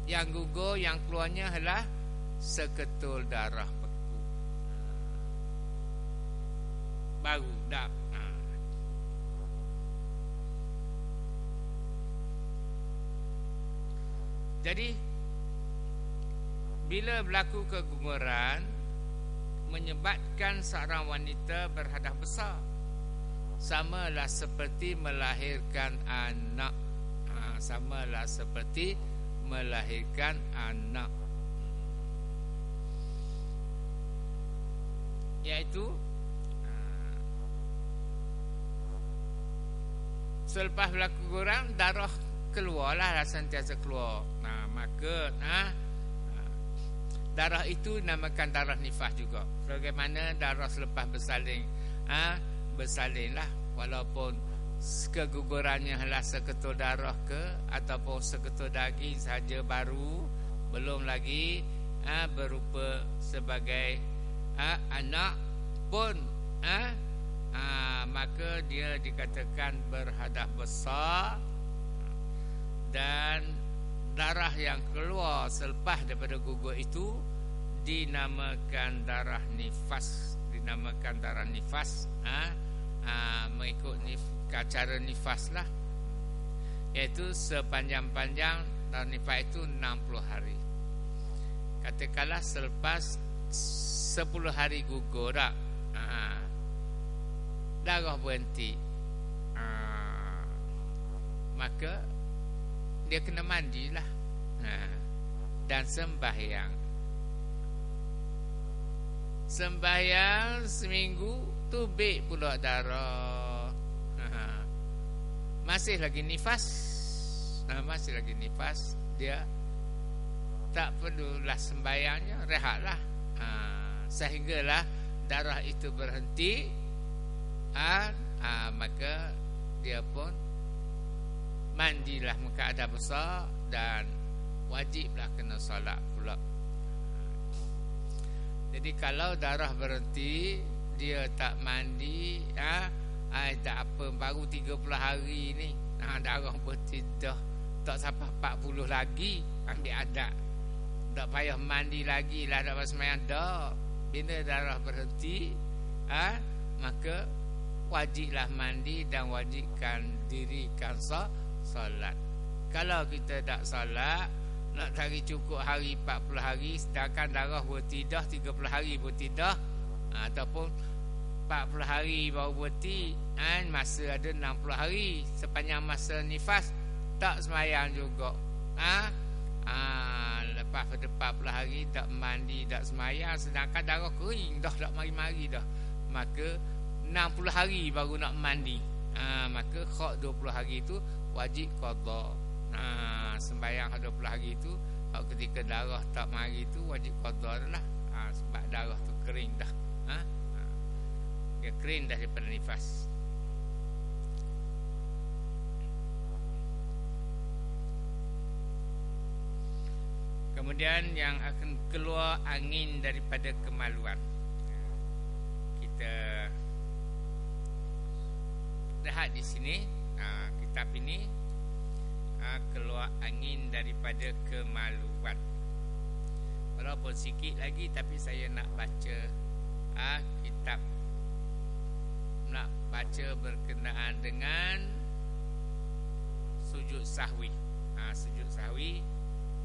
Yang gugur yang keluarnya adalah seketul darah beku. Baru dah. Jadi bila berlaku keguguran menyebabkan seorang wanita berhadas besar, samalah seperti melahirkan anak. Samalah seperti melahirkan anak. Iaitu selepas berlaku keguguran, darah keluarlah, sentiasa keluar. Maka darah itu namakan darah nifas juga. Bagaimana darah selepas bersalin, bersalinlah, walaupun kegugurannya adalah seketul darah ke ataupun seketul daging saja baru, belum lagi berupa sebagai anak pun maka dia dikatakan berhadas besar, dan darah yang keluar selepas daripada gugur itu dinamakan darah nifas. Dinamakan darah nifas, mengikut cara nifas lah, iaitu sepanjang-panjang darah nifas itu 60 hari. Katakanlah selepas 10 hari gugur tak, darah berhenti, maka dia kena mandilah, dan sembahyang seminggu tu baik pula darah, masih lagi nifas, dia tak perlulah sembahyangnya, rehatlah, sehinggalah darah itu berhenti, maka dia pun mandilah keadaan besar, dan wajiblah kena solat pula. Jadi kalau darah berhenti, dia tak mandi, tak apa, baru 30 hari ni, darah berhenti dah, tak sampai 40 lagi ambil adat, tak payah mandi lagi lah, tak payah sembahyang dah. Bila darah berhenti, maka wajiblah mandi dan wajibkan dirikan solat. Kalau kita tak solat, nak cari cukup hari 40 hari, sedangkan darah berhenti dah 30 hari berhenti dah, ataupun 40 hari baru berhenti, masa ada 60 hari sepanjang masa nifas, tak sembahyang juga. Lepas pada 40 hari tak mandi, tak sembahyang, sedangkan darah kering dah, tak mari-mari dah, maka 60 hari baru nak mandi, maka khok 20 hari itu wajib qada. Sembahyang 20 hari itu, ketika darah tak mari itu wajib qada dah, sebab darah tu kering dah, dia kering dah daripada nifas. Kemudian yang akan keluar angin daripada kemaluan, kita lihat di sini, kitab ini, keluar angin daripada kemaluan. Walaupun sikit lagi, tapi saya nak baca kitab, nak baca berkenaan dengan sujud sahwi. Sujud sahwi,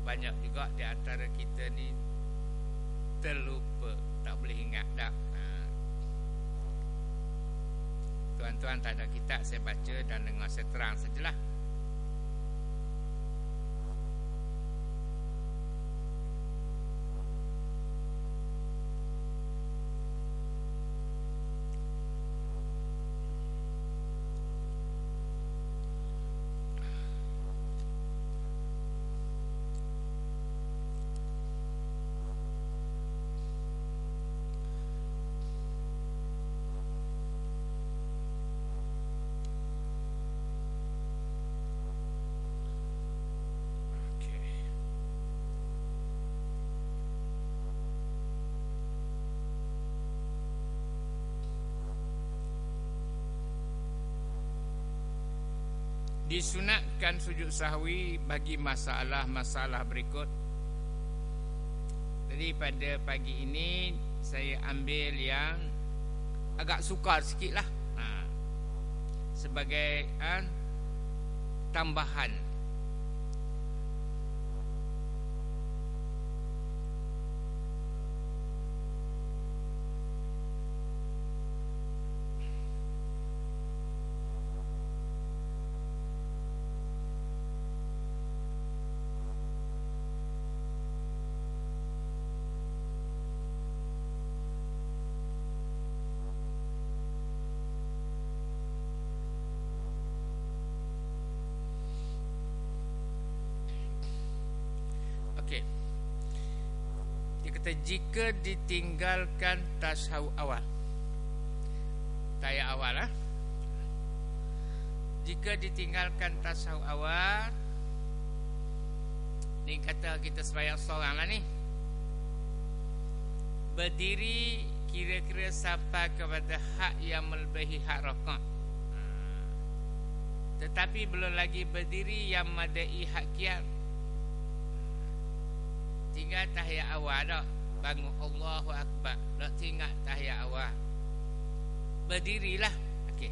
banyak juga di antara kita ni terlupa, tak boleh ingat dah. Tuan-tuan tak ada kitab, saya baca dan dengar saya terang sajalah. Disunatkan sujud sahwi bagi masalah-masalah berikut. Jadi pada pagi ini saya ambil yang agak sukar sikit lah, sebagai tambahan. Okey. Dia kata jika ditinggalkan tasyahud awal, tayat awal jika ditinggalkan tasyahud awal, ni kata kita sembahyang seorang lah ni, berdiri kira-kira sampai kepada hak yang melebihi hak rakaat. Tetapi belum lagi berdiri yang madai hak qiyam. Tinggal tahiyat awal dah. Bangun Allahu Akbar. Tak tinggal tahiyat awal. Berdirilah. Okey.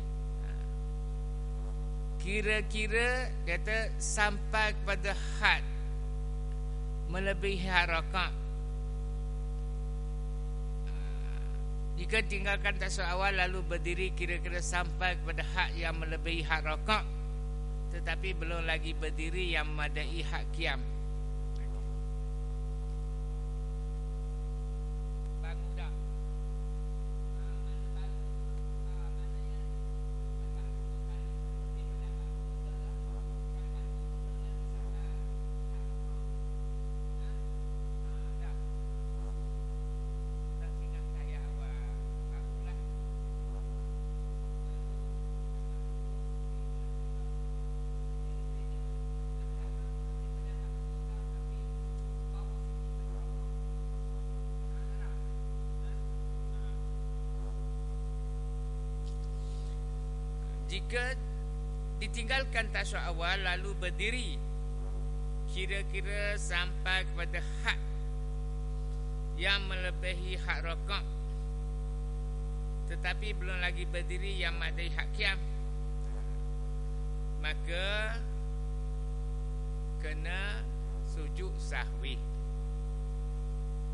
Kira-kira kata sampai kepada had melebihi hak rakaat. Jika tinggalkan tasyahud awal lalu berdiri kira-kira sampai kepada hak yang melebihi hak rakaat, tetapi belum lagi berdiri yang madai hak qiyam. Bangun dah. Jika ditinggalkan tasyahud awal lalu berdiri kira-kira sampai kepada had yang melebihi hak rakaat, tetapi belum lagi berdiri yang madai hak qiyam, maka kena sujud sahwi.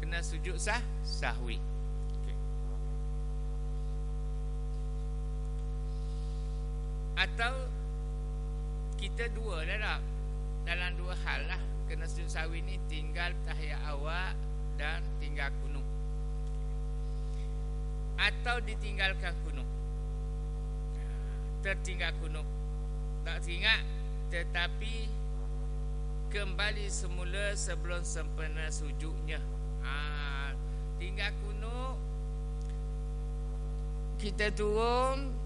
Kena sujud sahwi. Atau kita dua dah dalam dua hal lah. Kena sujud sahwi ni tinggal tahiyat awal dan tinggal kunut, atau ditinggalkan kunut, tertinggal kunut, tak ingat tetapi kembali semula sebelum sempurna sujudnya. Tinggal kunut, kita turun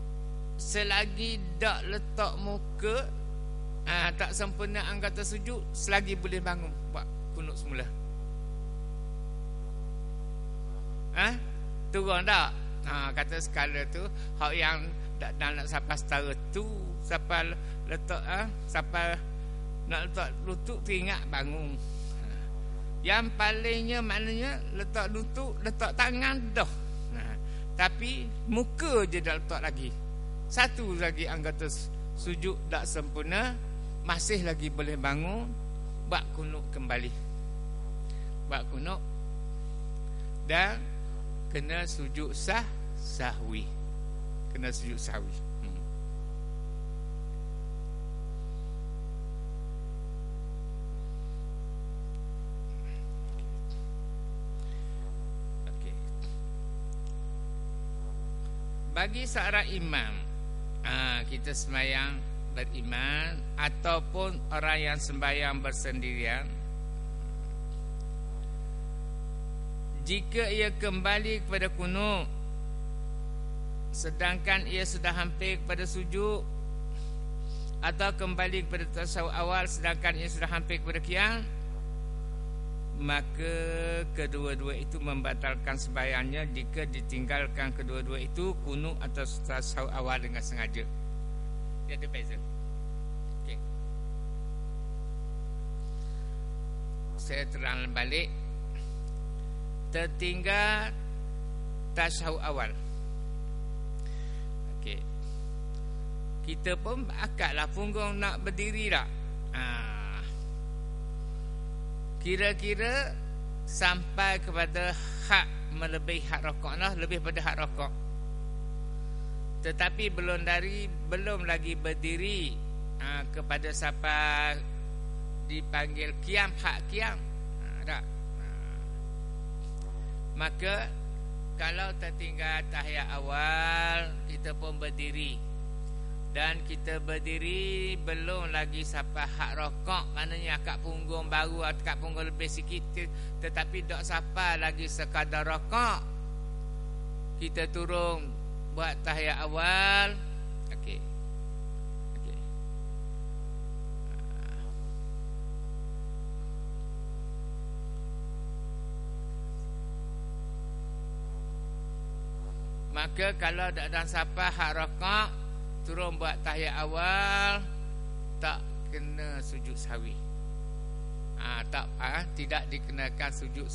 selagi tak letak muka, tak sempurna anggota sujud, selagi boleh bangun buat kunut semula. Turun tak? Kata skala tu hak yang tak nak sampai setara tu, sampai letak sampai nak letak lutut teringat bangun. Yang palingnya maknanya letak lutut, letak tangan dah. Tapi muka je dah letak lagi. Satu lagi anggota sujud tak sempurna, masih lagi boleh bangun, buat kunut kembali. Buat kunut dan kena sujud sahwi. Kena sujud sahwi. Okey. Bagi seorang imam, kita sembahyang beriman ataupun orang yang sembahyang bersendirian, jika ia kembali kepada kunut sedangkan ia sudah hampir kepada sujud, atau kembali kepada tasyahud awal sedangkan ia sudah hampir kepada qiyam, maka kedua-dua itu membatalkan sembahyangnya jika ditinggalkan kedua-dua itu kunut atau tasyahud awal dengan sengaja. Dia ada beza. Okey. Saya terang balik. Tertinggal tasyahud awal. Okey. Kita pun akadlah punggung nak berdiri tak? Kira-kira sampai kepada hak melebihi hak rakaat lah, lebih pada hak rakaat. Tetapi belum lagi berdiri kepada siapa dipanggil qiyam, hak qiyam. Tak. Maka kalau tertinggal tahiyat awal, kita pun berdiri. Dan kita berdiri belum lagi sampai hak rakaat, maknanya akad punggung baru, akad punggung lebih sikit, tetapi tak sampai lagi sekadar rakaat. Kita turun buat tahiyat awal. Okey. Okey. Maka kalau dan siapa hak rokok turun buat tahiyat awal, tak kena sujud sahwi. Tidak dikenakan sujud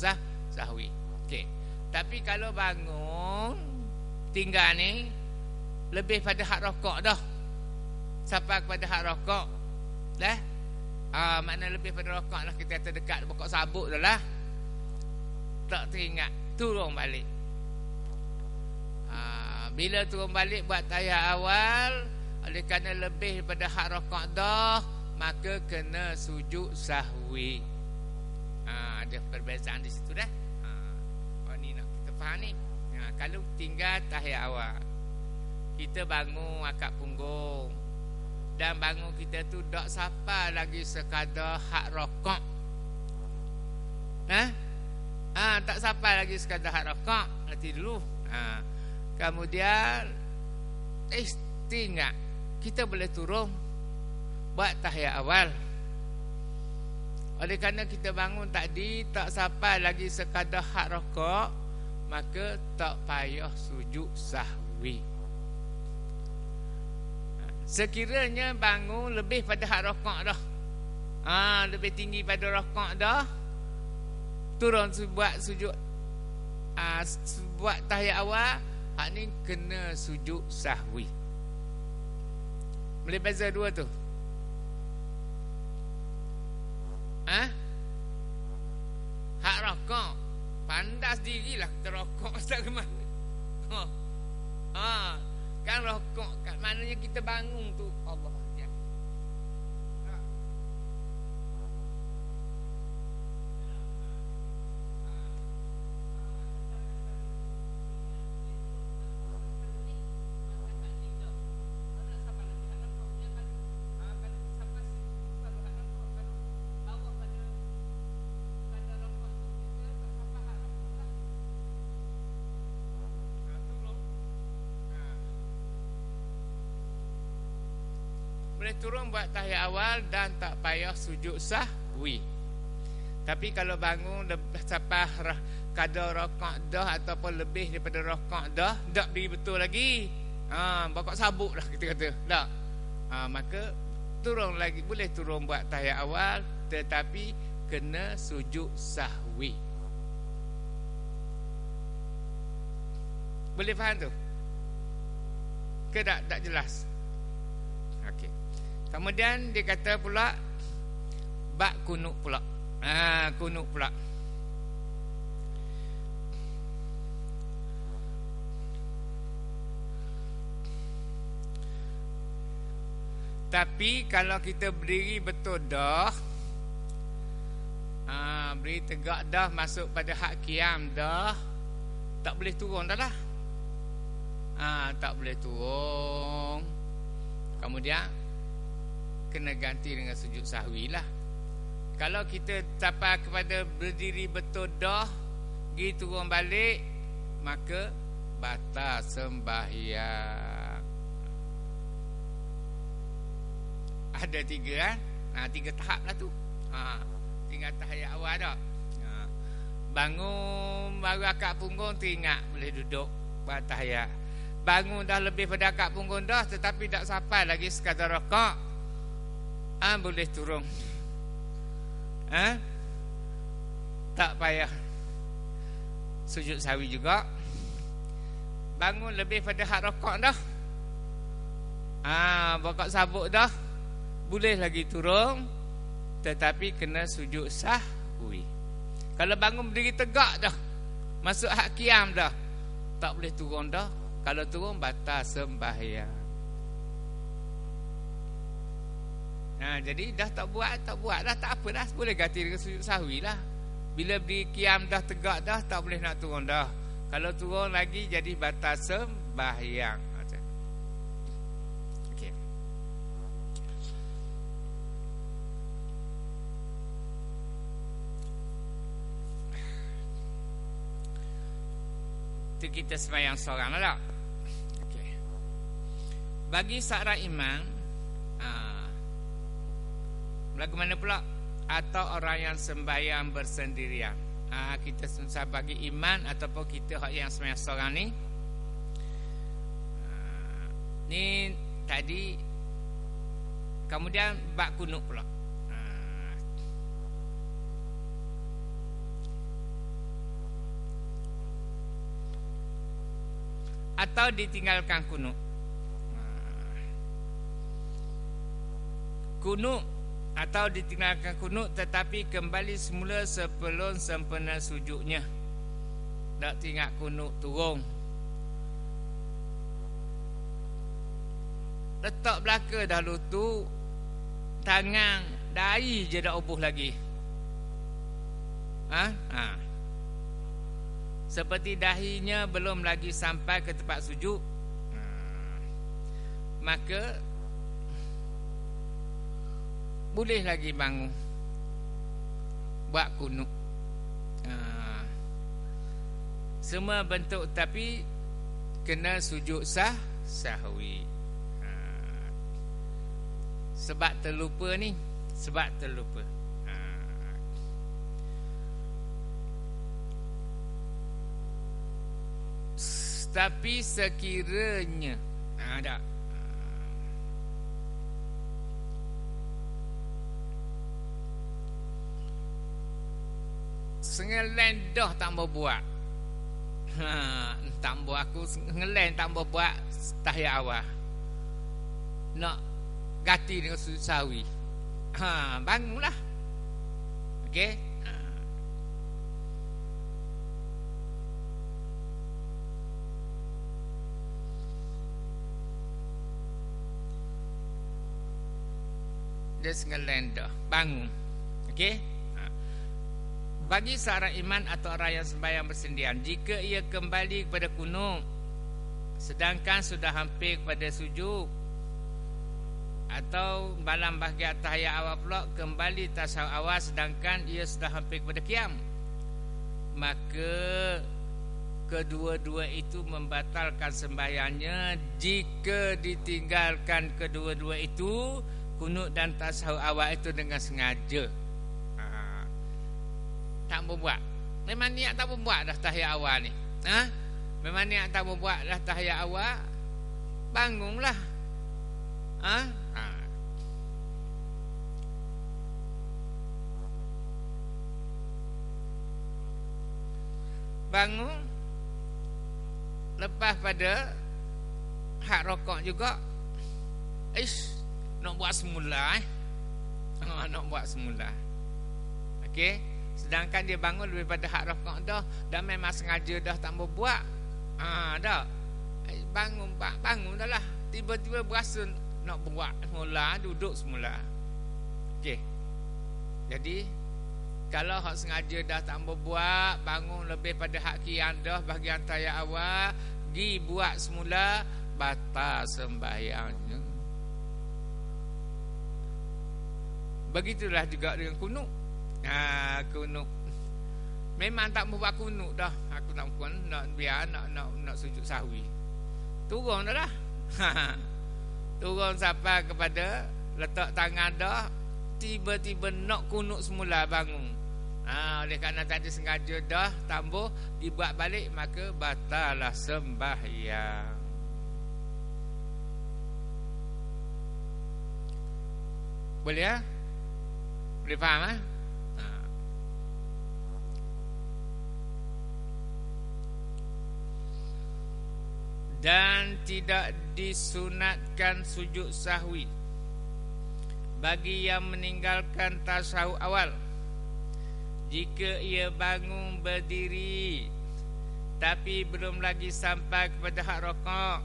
sahwi. Okey. Tapi kalau bangun tinggal ni lebih pada hak rokok dah. Sampai kepada hak rokok. Dah. Makna lebih pada rokok lah, kita kata dekat pokok sabuk dah lah. Tak teringat, turun balik. Bila turun balik buat tahiyat awal, oleh kerana lebih daripada hak rokok dah, maka kena sujud sahwi. Ada perbezaan di situ dah. Ni nak kita faham ni. Kalau tinggal tahiyat awal, kita bangun akad punggung, dan bangun kita tu tak sampai lagi sekadar hak rokok. Tak sampai lagi sekadar hak rokok. Nanti dulu. Kemudian ingat kita boleh turun buat tahiyat awal. Oleh kerana kita bangun tadi tak sampai lagi sekadar hak rokok, maka tak payah sujud sahwi. Sekiranya bangun lebih pada hak rokok dah, lebih tinggi pada rokok dah, turun buat sujud, buat tahiyat awal, hak ni kena sujud sahwi. Boleh beza dua tu? Hak rokok pandas dirilah kita rokok tak ke mana. Kan rokok kat mananya kita bangun tu Allah ya. Boleh turun buat tahiyat awal dan tak payah sujud sahwi. Tapi kalau bangun sampai kadar rokok dah ataupun lebih daripada rokok dah, tak beri betul lagi, bakok sabuk lah kita kata tak, maka turun lagi, boleh turun buat tahiyat awal, tetapi kena sujud sahwi. Boleh faham tu? Ke tak jelas? Okey. Kemudian dia kata pula bak kunut pula. Kunut pula. Tapi kalau kita berdiri betul dah, berdiri tegak dah, masuk pada hak qiyam dah, tak boleh turun dah lah. Tak boleh turun. Kemudian kena ganti dengan sujud sahwi lah. Kalau kita sampai kepada berdiri betul dah, pergi turun balik, maka batal sembahyang. Ada tiga tiga tahap lah tu. Tinggal tahiyat awal dah. Bangun baru akad punggung, teringat boleh duduk buat tahiyat. Bangun dah lebih pada akad punggung dah, tetapi tak sampai lagi sekadar rokok, boleh turun. Tak payah sujud sahwi juga. Bangun lebih pada hak rokok dah, bakok sabuk dah, boleh lagi turun, tetapi kena sujud sahwi. Kalau bangun berdiri tegak dah, masuk hak qiyam dah, tak boleh turun dah. Kalau turun batal sembahyang. Jadi dah tak buat dah, tak apa dah, boleh ganti dengan sujud sahwi lah. Bila berdiri qiyam dah tegak dah, tak boleh nak turun dah. Kalau turun lagi jadi batal sembahyang. Okey. Itu kita sembahyang seorang lah. Okey. Bagi seorang imam, bagaimana pula atau orang yang sembahyang bersendirian? Kita susah bagi iman ataupun kita yang sembahyang seorang ni, Ni tadi. Kemudian bab kunut pula. Atau ditinggalkan kunut. Kunut atau ditinggalkan kunut tetapi kembali semula sebelum sempurna sujudnya. Tak tinggal kunut turun. Letak belaka dah lutut, tangan, dahi je dah ubuh lagi. Seperti dahinya belum lagi sampai ke tempat sujud. Maka boleh lagi bangun buat kunut. Semua bentuk tapi kena sujud sahwi. Sebab terlupa ni, sebab terlupa. Tapi sekiranya ada sengelen dah tak mau buat. Tak mau aku ngelen tak mau buat tahiyat awal. Nak ganti dengan sujud sahwi. Bangunlah. Okey. Dia sengelen dah, bangun. Okey. Bagi seorang iman atau orang yang sembahyang bersendirian, jika ia kembali kepada kunut sedangkan sudah hampir kepada sujud, atau dalam bahagian tahiyat awal pula kembali tasyahud awal sedangkan ia sudah hampir kepada qiyam, maka kedua-dua itu membatalkan sembahyangnya jika ditinggalkan kedua-dua itu, kunut dan tasyahud awal itu dengan sengaja. Tak berbuat. Memang niat tak berbuat dah tahiyat awal ni. Memang niat tak berbuat dah tahiyat awal, bangunlah. Bangun lepas pada hak rokok juga. Nak buat semula nak buat semula. Okey. Sedangkan dia bangun lebih pada hak rokok dah memang sengaja dah tak mau buat. Dah. Bangun dah lah. Tiba-tiba berasa nak buat semula, duduk semula. Okey. Jadi kalau hak sengaja dah tak mau buat, bangun lebih pada hak qiyam dah bahagian tahiyat awal, gi buat semula, batal sembahyangnya. Begitulah juga dengan kunut. Kunut memang tak mau buat kunut dah. Aku nak biar nak sujud sahwi. Turun dah lah. Turun sampai kepada letak tangan dah, tiba-tiba nak kunut semula, bangun. Oleh kerana tadi sengaja dah tambah dibuat balik, maka batallah sembahyang. Boleh Boleh faham Dan tidak disunatkan sujud sahwi bagi yang meninggalkan tasyahud awal jika ia bangun berdiri tapi belum lagi sampai kepada hak rokok.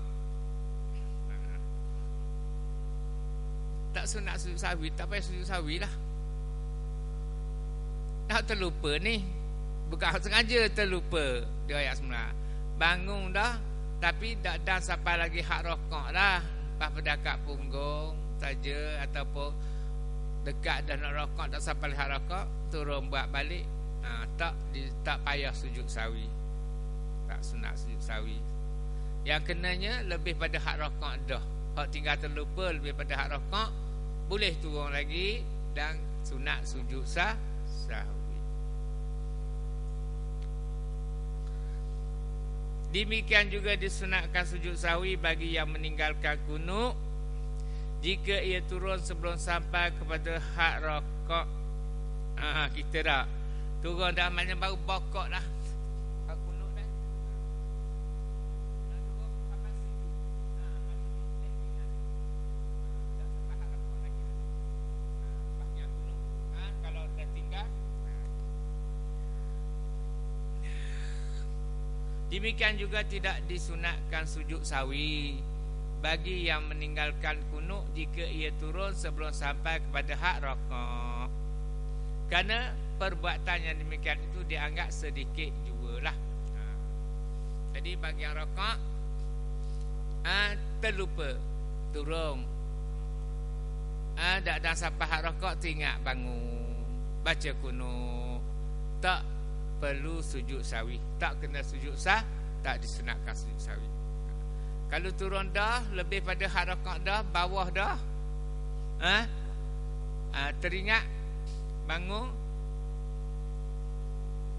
Tak sunat sujud sahwi, tak payah sujud sahwi lah. Dah terlupa ni, bukan sengaja terlupa. Dia ayat semula bangun dah tapi tak dah sampai lagi hak rokok dah, pas pada kat punggung saja ataupun dekat dah nak rokok, tak sampai hak rokok, turun buat balik. Tak payah sujud sahwi. Tak sunat sujud sahwi. Yang kenanya lebih pada hak rokok dah. Hak tinggal terlupa lebih pada hak rokok, boleh turun lagi dan sunat sujud sahwi. Demikian juga disunatkan sujud sahwi bagi yang meninggalkan kunut jika ia turun sebelum sampai kepada had rakaat. Kita dah turun dah, maknanya baru bokok dah. Kunut dah. Dah turun sampai situ. Dah sampai had rakaat lagi. Bahagian kunut. Kalau dah tinggal. Demikian juga tidak disunatkan sujud sahwi bagi yang meninggalkan kunut jika ia turun sebelum sampai kepada had rakaat. Kerana perbuatan yang demikian itu dianggap sedikit jugalah. Jadi bagi yang rakaat terlupa turun, dah sampai had rakaat teringat bangun baca kunut, tak perlu sujud sahwi, tak kena sujud sah, tak disunatkan sujud sahwi. Kalau turun dah lebih pada had rakaat dah, bawah dah, teringat bangun,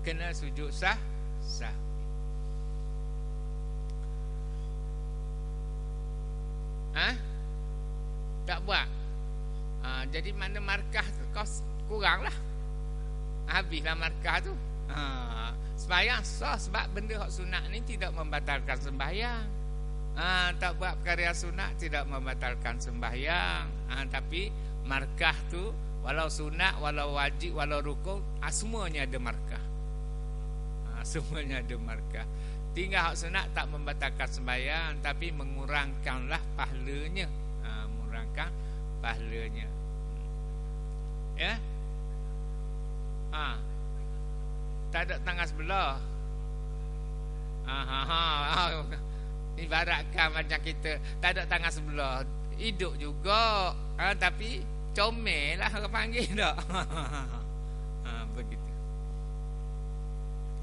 kena sujud sahwi. Tak buat. Jadi mana markah tu kau kurang lah. Habislah markah tu. Sembahyang sah sebab benda hak sunat ni tidak membatalkan sembahyang. Tak buat perkara sunat tidak membatalkan sembahyang. Tapi markah tu walau sunat, walau wajib, walau rukun, semuanya ada markah. Semuanya ada markah. Tinggal hak sunat tak membatalkan sembahyang, tapi mengurangkanlah pahalanya. Mengurangkan pahalanya. Ya? Tak ada tangan sebelah. Ibaratkan macam kita tak ada tangan sebelah, hidup juga, tapi comel lah orang panggil tak. Begitu.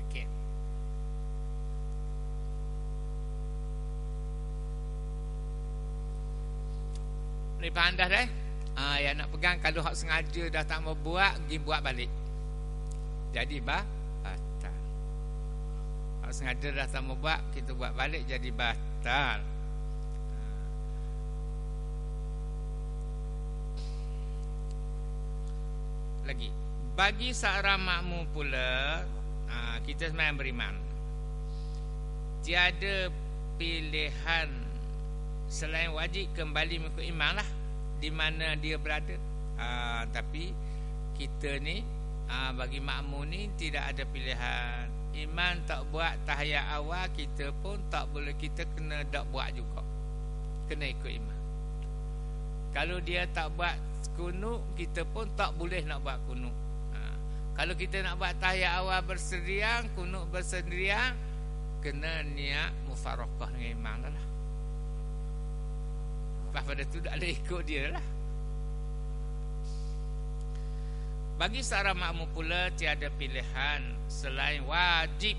Okey. Ni pandai dah. Yang nak pegang kalau hak sengaja dah tak mau buat, pergi buat balik. Jadi batal. Hak sengaja dah tak mau buat, kita buat balik jadi batal. Lagi bagi seorang makmum pula, kita sembahyang beriman, tiada pilihan selain wajib kembali mengikut imam lah di mana dia berada. Tapi kita ni bagi makmum ni tidak ada pilihan. Imam tak buat tahiyat awal, kita pun tak boleh, kita kena tak buat juga, kena ikut imam. Kalau dia tak buat kunut, kita pun tak boleh nak buat kunut. Kalau kita nak buat tahiyat awal bersendirian, kunut bersendirian, kena niat mufarakah dengan imam lah. Lepas pada tu tak boleh ikut dia lah. Bagi seorang makmum pula tiada pilihan selain wajib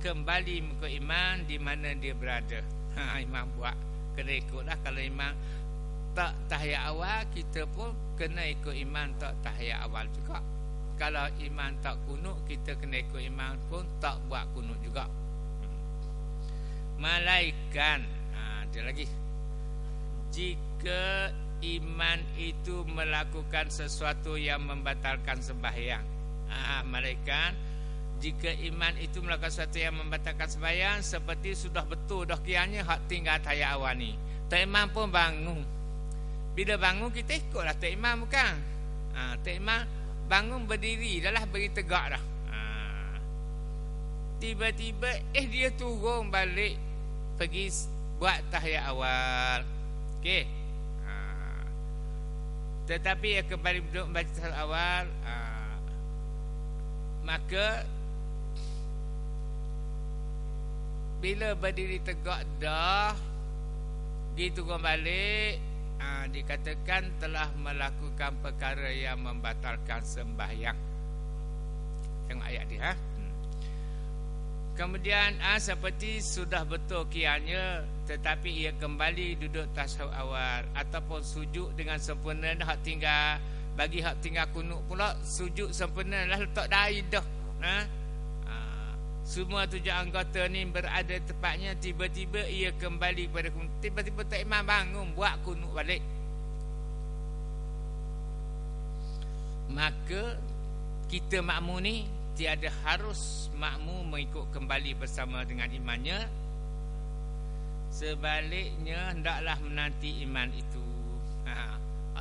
kembali mengikut imam di mana dia berada. Imam buat, kena ikutlah. Kalau imam tak tahiyat awal, kita pun kena ikut imam tak tahiyat awal juga. Kalau imam tak kunut, kita kena ikut imam pun tak buat kunut juga. Malaikan, dia lagi, jika iman itu melakukan sesuatu yang membatalkan sembahyang. Malaikat, jika iman itu melakukan sesuatu yang membatalkan sembahyang, seperti sudah betul dah kianya hak tinggal tahiyat awal ni, tak imam pun bangun. Bila bangun kita ikutlah tak imam bukan. Tak imam bangun berdiri dah lah, beri tegak dah. Tiba-tiba dia turun balik pergi buat tahiyat awal. Okey. Tetapi ia kembali duduk membaca tahiyat awal, maka bila berdiri tegak dah, diturun balik, dikatakan telah melakukan perkara yang membatalkan sembahyang. Tengok ayat dia. Kemudian seperti sudah betul kianya, tetapi ia kembali duduk tasyahud awal ataupun sujud dengan sempurna. Hak tinggal, bagi hak tinggal kunut pula sujud sempurna lah, letak dahi dah. semua 7 anggota ni berada tepatnya, tiba-tiba ia kembali kepada kunut. Tiba-tiba Tok Imam bangun buat kunut balik. Maka kita makmum ni tiada harus makmum mengikut kembali bersama dengan imannya. Sebaliknya hendaklah menanti iman itu.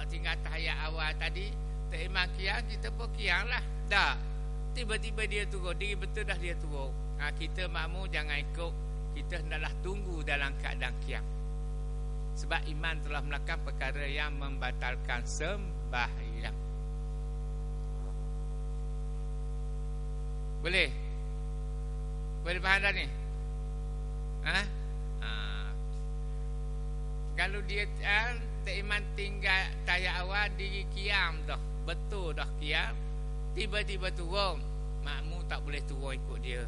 Tinggal tahiyat awal tadi Tok Imam kiam, kita pun kiam lah. Tak, tiba-tiba dia turun, diri betul dah dia turun. Kita makmum jangan ikut, kita hendaklah tunggu dalam keadaan kiam. Sebab iman telah melakukan perkara yang membatalkan sembahyang. Boleh? Boleh faham dah ni? Kalau dia Tok Imam tinggal tahiyat awal, diri kiam dah, betul dah kiam, tiba-tiba turun, makmum tak boleh turun ikut dia.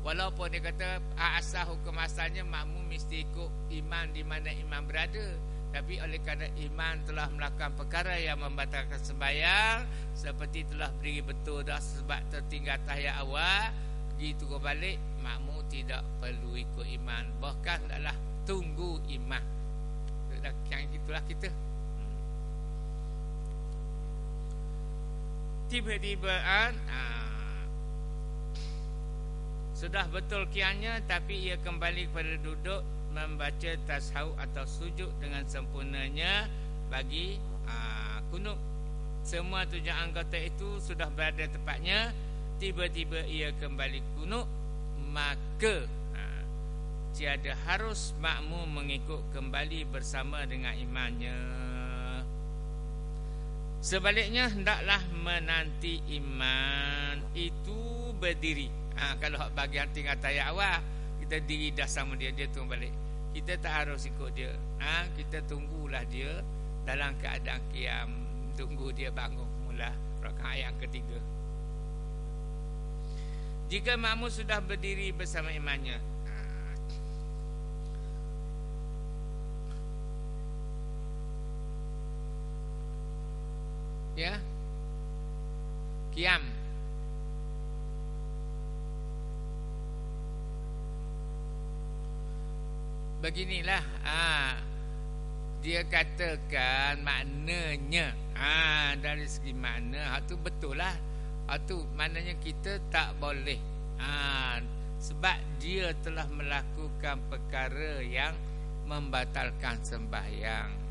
Walaupun dia kata asal hukum asalnya makmum mesti ikut imam di mana imam berada, tapi oleh kerana imam telah melakukan perkara yang membatalkan sembahyang, seperti telah berdiri betul dah sebab tertinggal tahiyat awal, pergi turun balik, makmum tidak perlu ikut imam, bahkan adalah tunggu imam. Yang itulah kita. Tiba-tiba sudah betul kiamnya, tapi ia kembali kepada duduk membaca tashahud atau sujud dengan sempurnanya bagi kunut. Semua 7 anggota itu sudah berada tepatnya, tiba-tiba ia kembali kunut, maka tiada harus makmum mengikut kembali bersama dengan imannya. Sebaliknya hendaklah menanti iman itu berdiri. Kalau bagian tinggal tahiyat awal, kita diri dah sama dia, dia turun balik, kita tak harus ikut dia. Kita tunggulah dia dalam keadaan qiyam, tunggu dia bangun mula rakaat yang ketiga. Jika makmum sudah berdiri bersama imannya, ya, qiyam, beginilah dia katakan maknanya, dari segi makna itu betul lah. Itu maknanya kita tak boleh, sebab dia telah melakukan perkara yang membatalkan sembahyang.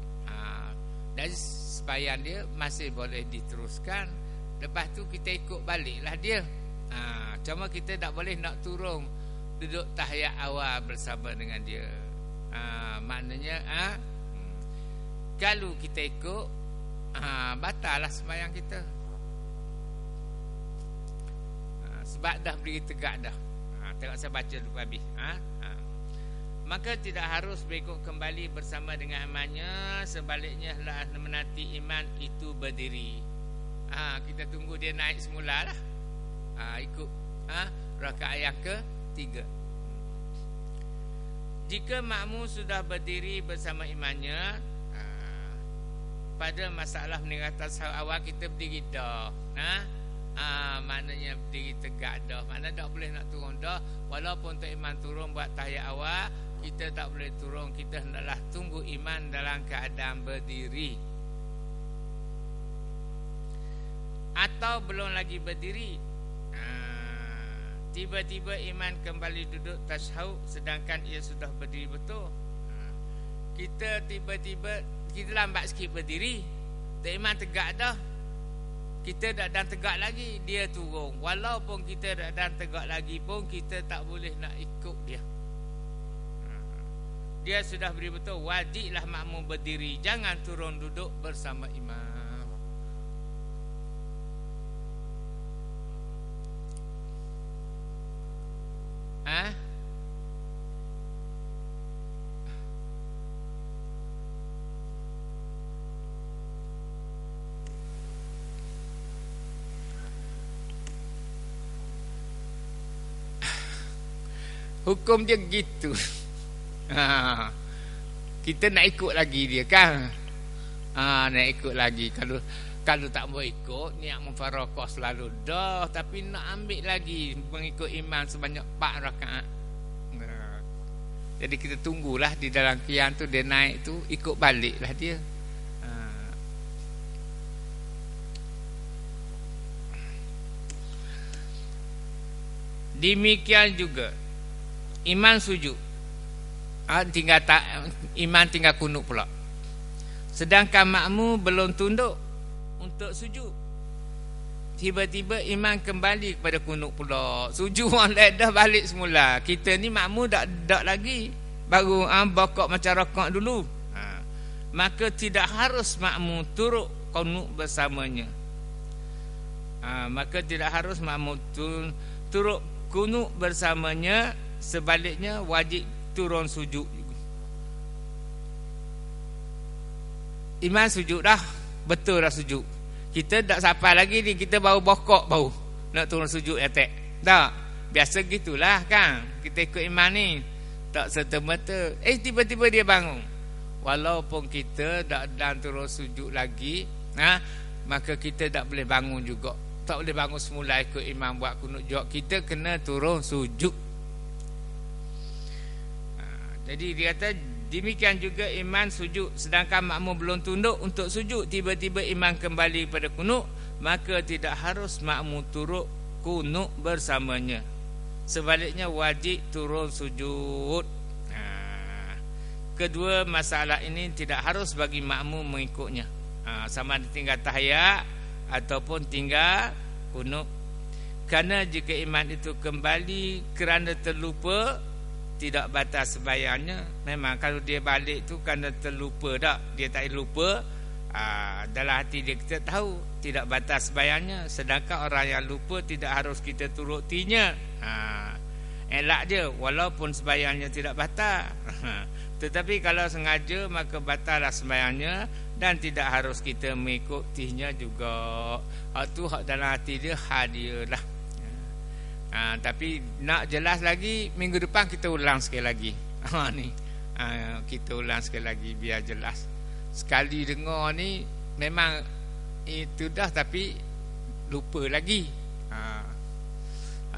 Dari sembahyang dia masih boleh diteruskan, lepas tu kita ikut baliklah dia. Cuma kita tak boleh nak turun duduk tahiyat awal bersama dengan dia. Maknanya kalau kita ikut, batal lah sembahyang kita, sebab dah berdiri tegak dah. Tengok saya baca dulu habis. Maka tidak harus berikut kembali bersama dengan imannya. Sebaliknya lah menanti iman itu berdiri. Kita tunggu dia naik semula lah. Ikut rakaat yang ketiga. Jika makmum sudah berdiri bersama imannya, pada masalah meninggalkan tashahud awal, kita berdiri dah. Maknanya berdiri tegak dah, maknanya tak boleh nak turun dah. Walaupun Tok Imam turun buat tahiyat awal, kita tak boleh turun, kita hendaklah tunggu iman dalam keadaan berdiri. Atau belum lagi berdiri, tiba-tiba iman kembali duduk tashahud sedangkan ia sudah berdiri betul. Kita tiba-tiba, kita lambat sikit berdiri, Tok Imam tegak dah, kita dah dan tegak lagi, dia turun. Walaupun kita dah dan tegak lagi pun, kita tak boleh nak ikut dia. Dia sudah beri betul, wajiblah makmum berdiri, jangan turun duduk bersama imam. Hukum dia gitu. Kita nak ikut lagi dia kan. Nak ikut lagi. Kalau Kalau tak mau ikut, niat mufarakah selalu dah, tapi nak ambil lagi mengikut imam sebanyak 4 rakaat. Jadi kita tunggulah di dalam qiyam tu dia naik tu, ikut baliklah dia. Demikian juga imam sujud, imam tinggal kunut pula. Sedangkan makmum belum tunduk untuk sujud, tiba-tiba imam kembali kepada kunut pula. Sujud orang dah balik semula. Kita ni makmum dak lagi, baru bokok macam rakaat dulu. Maka tidak harus makmum turut kunut bersamanya. Maka tidak harus makmum turut kunut bersamanya. Sebaliknya wajib turun sujud. Imam sujud dah, betul dah sujud. Kita tak sampai lagi ni, kita baru bokok baru nak turun sujud attack. Tak, biasa gitulah kan. Kita ikut imam ni, tak serta-merta tiba-tiba dia bangun. Walaupun kita tak turun sujud lagi, maka kita tak boleh bangun juga. Tak boleh bangun semula ikut imam buat kunut juga. Kita kena turun sujud. Jadi dia kata demikian juga imam sujud, sedangkan makmum belum tunduk untuk sujud, tiba-tiba imam kembali pada kunut, maka tidak harus makmum turut kunut bersamanya. Sebaliknya wajib turun sujud. Kedua masalah ini tidak harus bagi makmum mengikutnya, sama ada tinggal tahiyat ataupun tinggal kunut. Kerana jika imam itu kembali kerana terlupa, tidak batal sembahyangnya. Memang kalau dia balik tu kerana terlupa dah, dia tak lupa, dalam hati dia kita tahu, tidak batal sembahyangnya. Sedangkan orang yang lupa tidak harus kita turutinya. Elak je walaupun sembahyangnya tidak batal. Tetapi kalau sengaja maka batallah sembahyangnya dan tidak harus kita mengikutinya juga. Tu hak dalam hati dia, dia lah. Tapi nak jelas lagi, minggu depan kita ulang sekali lagi. Kita ulang sekali lagi biar jelas. Sekali dengar ni memang itu dah, tapi lupa lagi.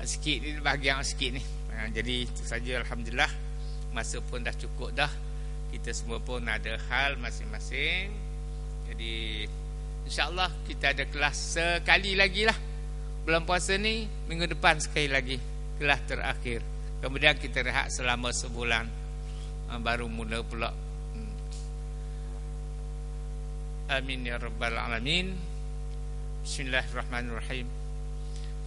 Sikit ni bahagian sikit ni. Jadi itu saja, alhamdulillah. Masa pun dah cukup dah. Kita semua pun ada hal masing-masing. Jadi insya-Allah kita ada kelas sekali lagi lah. Bulan puasa ni minggu depan sekali lagi kelas terakhir. Kemudian kita rehat selama sebulan, baru mula pula. Amin ya rabbal alamin. Bismillahirrahmanirrahim.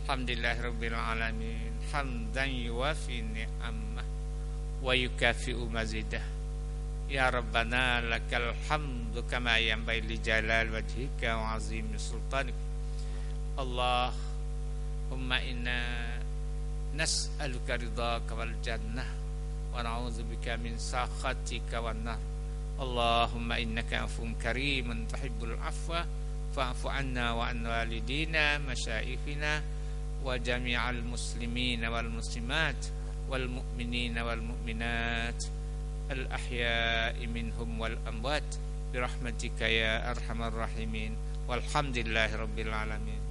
Alhamdulillahirabbil alamin. Hamdan yuwafi ni'amah wa yukafi'u mazidah. Ya Rabbana lakal hamdu kama yanbaghi li jalal wajhika wa azim sultanik. Allahumma inna nas'aluka ridhaka wal jannah wa na'udzubika min sakhatika wan nar. Allahumma innaka afuwwun karimun tuhibbul afwa fa'fu anna wa an walidina masyayikhina wa jami'al muslimina wal muslimat wal mu'minina wal mu'minat al ahya'i minhum wal amwat bi rahmatika ya arhamar rahimin walhamdulillahi rabbil alamin.